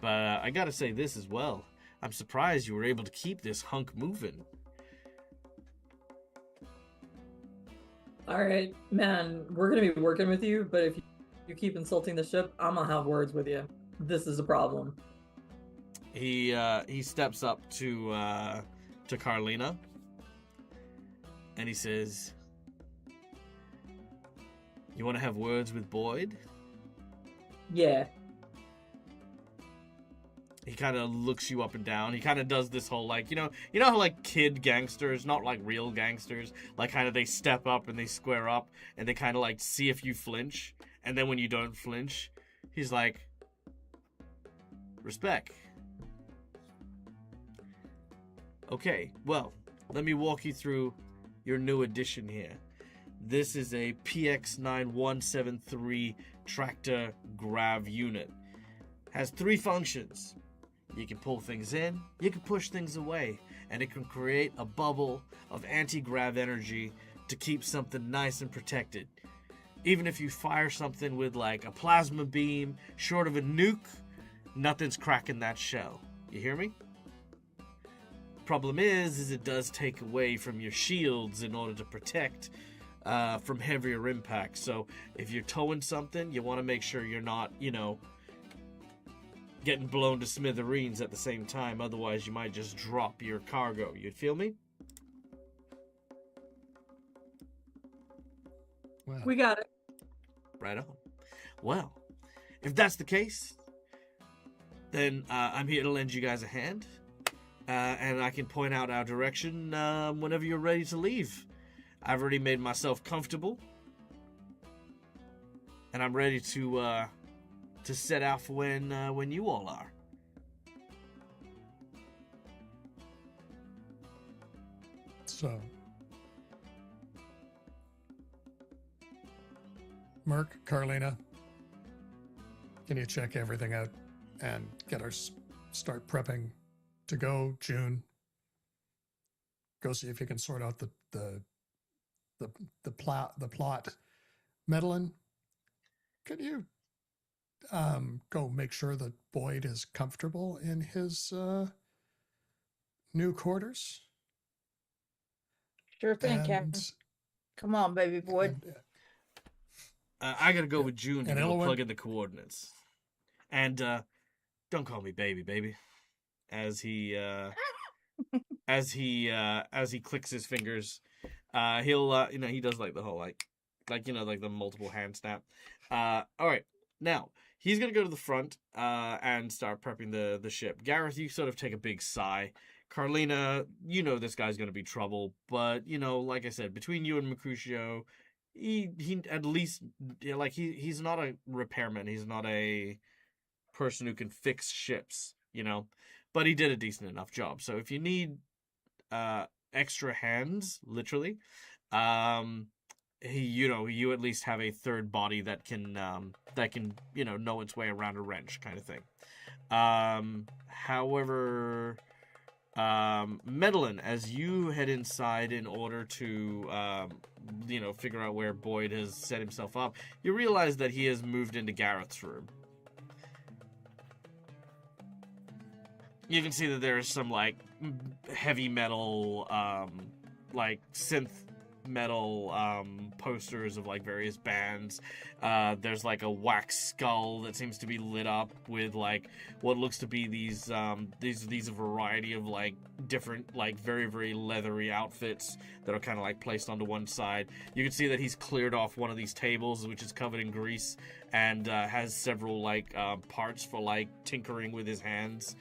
But I gotta say this as well. I'm surprised you were able to keep this hunk moving. All right, man, we're gonna be working with you, but if you keep insulting the ship, I'm gonna have words with you. This is a problem. He steps up to Carlina, and he says, "You want to have words with Boyd?" Yeah. He kind of looks you up and down. He kind of does this whole, like, you know how, like, kid gangsters, not like real gangsters, like, kind of they step up and they square up and they kind of, like, see if you flinch. And then when you don't flinch, he's like, "Respect." Okay, well, let me walk you through your new addition here. This is a PX9173 tractor grav unit. Has 3 functions. You can pull things in, you can push things away, and it can create a bubble of anti-grav energy to keep something nice and protected. Even if you fire something with like a plasma beam short of a nuke, nothing's cracking that shell. You hear me? Problem is it does take away from your shields in order to protect from heavier impacts. So if you're towing something, you want to make sure you're not, getting blown to smithereens at the same time. Otherwise, you might just drop your cargo. You feel me? Well, We got it. Right on. Well, if that's the case, then I'm here to lend you guys a hand. And I can point out our direction whenever you're ready to leave. I've already made myself comfortable. And I'm ready to set off when you all are. so Merc, Carlina, can you check everything out and get our start prepping to go? June, go see if you can sort out the plot. Madeline, could you go make sure that Boyd is comfortable in his new quarters? Sure thing, Captain. Come on, baby boy. I gotta go with June to and go Elwyn? plug in the coordinates. And don't call me baby. As he clicks his fingers, he'll he does like the whole like the multiple hand snap. All right, now he's gonna go to the front and start prepping the ship. Gareth, you sort of take a big sigh. Carlina, this guy's gonna be trouble, but like I said, between you and Mercutio, he at least he's not a repairman. He's not a person who can fix ships, but he did a decent enough job. So if you need extra hands, literally, you at least have a third body that can know its way around a wrench kind of thing. However, Medellin, as you head inside in order to figure out where Boyd has set himself up, you realize that he has moved into Gareth's room. You can see that there's some like heavy metal, like synth metal posters of like various bands. There's like a wax skull that seems to be lit up with like what looks to be these a variety of like different like very, very leathery outfits that are kind of like placed onto one side. You can see that he's cleared off one of these tables, which is covered in grease and has several like parts for like tinkering with his hands.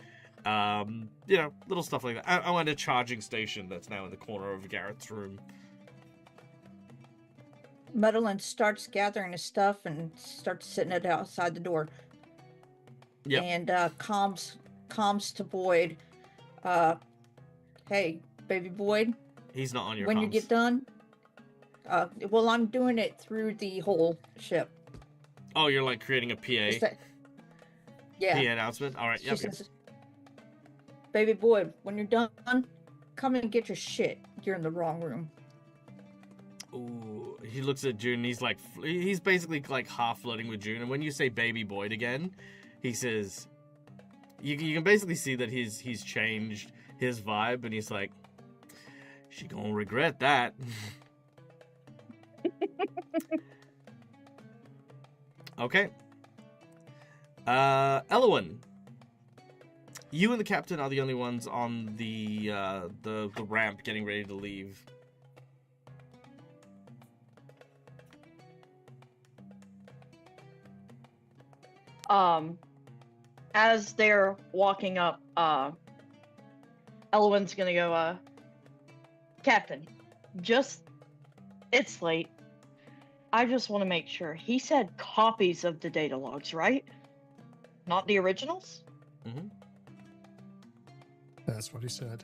Little stuff like that. I went to a charging station that's now in the corner of Gareth's room. Medellin starts gathering his stuff and starts sitting it outside the door. Yeah. And comms to Boyd. Hey, baby Boyd. He's not on your When comms. you get done. Well, I'm doing it through the whole ship. Oh, you're like creating a PA. Yeah. PA announcement. All right. She Yep. says, baby Boyd, when you're done, come and get your shit. You're in the wrong room. Ooh, he looks at June. He's like, he's basically like half flirting with June. And when you say baby Boyd again, he says, you can basically see that he's changed his vibe, and he's like, she gonna regret that. Okay. Elwyn, you and the captain are the only ones on the ramp getting ready to leave. As they're walking up, Elwyn's gonna go, Captain, it's late. I just want to make sure. He said copies of the data logs, right? Not the originals? Mm-hmm. That's what he said.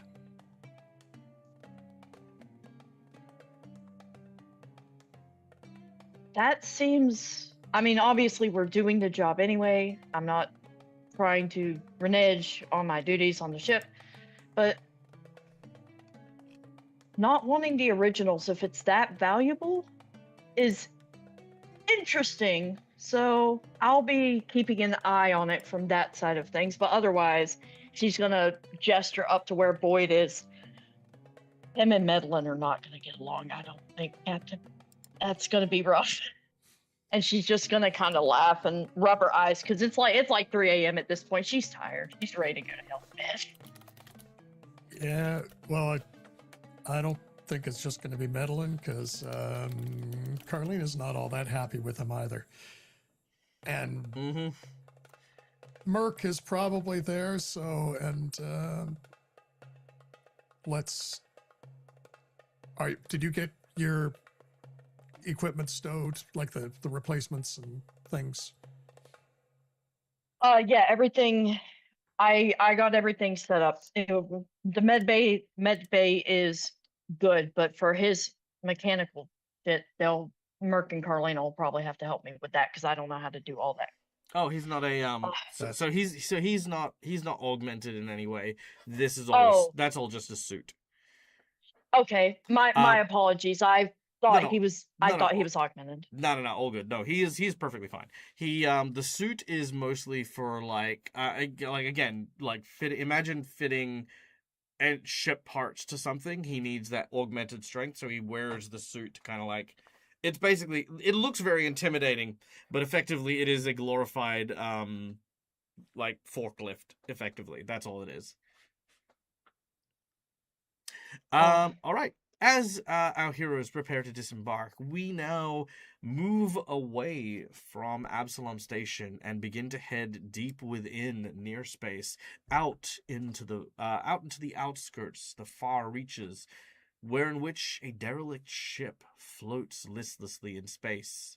That seems... I mean, obviously we're doing the job anyway. I'm not trying to renege on my duties on the ship, but not wanting the originals, if it's that valuable, is interesting. So I'll be keeping an eye on it from that side of things, but otherwise she's gonna gesture up to where Boyd is. Him and Medellin are not gonna get along, I don't think, Captain. That's gonna be rough. And she's just gonna kind of laugh and rub her eyes, because it's like 3 a.m. at this point. She's tired. She's ready to go to hell in bed. Yeah, well, I don't think it's just going to be Medellin, because Carlene is not all that happy with him either. And Merc is probably there, so, and did you get your equipment stowed, like the replacements and things? Yeah, everything. I got everything set up. The med bay is good, but for his mechanical shit, Merc and Carlene will probably have to help me with that, because I don't know how to do all that. Oh, he's not a he's not augmented in any way. This is all that's all just a suit. Okay, my apologies. I thought he was augmented. No, all good. No, he's perfectly fine. He the suit is mostly for like imagine fitting and ship parts to something. He needs that augmented strength, so he wears the suit to kind of like, it's basically, it looks very intimidating, but effectively it is a glorified like forklift. Effectively, that's all it is. All right. As our heroes prepare to disembark, we now move away from Absalom Station and begin to head deep within near space, out into the outskirts, the far reaches, in which a derelict ship floats listlessly in space.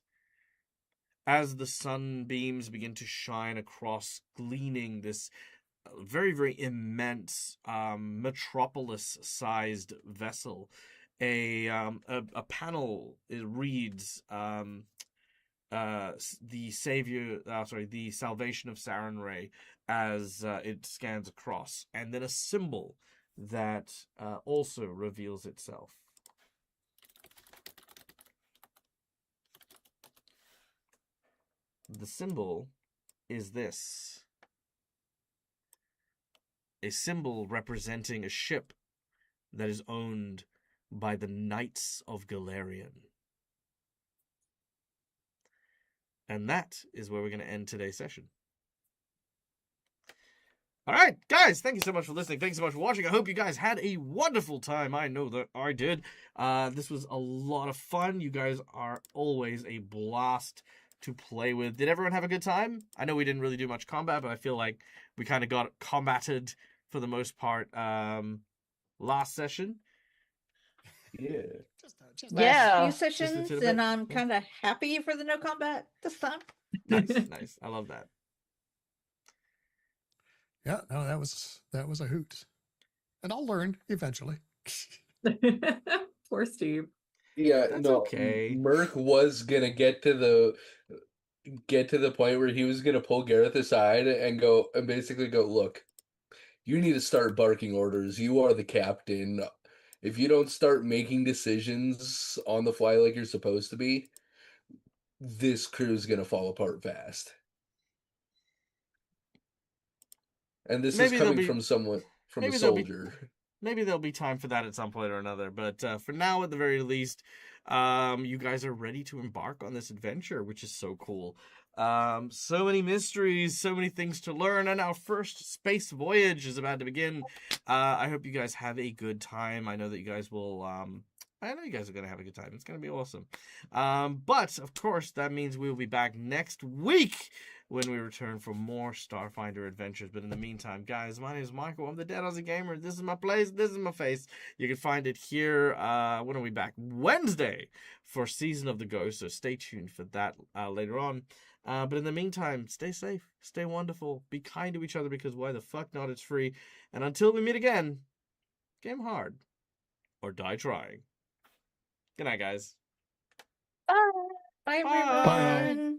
As the sunbeams begin to shine across, gleaning this very, very immense metropolis-sized vessel. A panel, it reads the the salvation of Sarenrae as it scans across, and then a symbol that also reveals itself. The symbol is this. A symbol representing a ship that is owned by the Knights of Galarian. And that is where we're going to end today's session. All right, guys, thank you so much for listening. Thanks so much for watching. I hope you guys had a wonderful time. I know that I did. This was a lot of fun. You guys are always a blast to play with. Did everyone have a good time? I know we didn't really do much combat, but I feel like we kind of got combated for the most part last session. Yeah. Yeah. Few sessions, bit. and I'm kind of happy for the no combat this time. Nice. I love that. Yeah, no, that was a hoot. And I'll learn eventually. Poor Steve. Yeah, That's no. okay. Merc was gonna get to the point where he was gonna pull Gareth aside and basically go, look, you need to start barking orders. You are the captain. If you don't start making decisions on the fly like you're supposed to be, this crew is gonna fall apart fast. And this Maybe is there'll coming be- from someone, from a maybe there'll be- soldier. Maybe there'll be time for that at some point or another. But for now, at the very least, you guys are ready to embark on this adventure, which is so cool. So many mysteries, so many things to learn, and our first space voyage is about to begin. I hope you guys have a good time. I know that you guys will... I know you guys are going to have a good time. It's going to be awesome. But, of course, that means we will be back next week when we return for more Starfinder adventures. But in the meantime, guys, my name is Michael. I'm the Dead Aussie Gamer. This is my place. This is my face. You can find it here. When are we back? Wednesday for Season of the Ghost. So stay tuned for that later on. But in the meantime, stay safe. Stay wonderful. Be kind to each other because why the fuck not? It's free. And until we meet again, game hard or die trying. Good night, guys. Bye, Bye. everyone.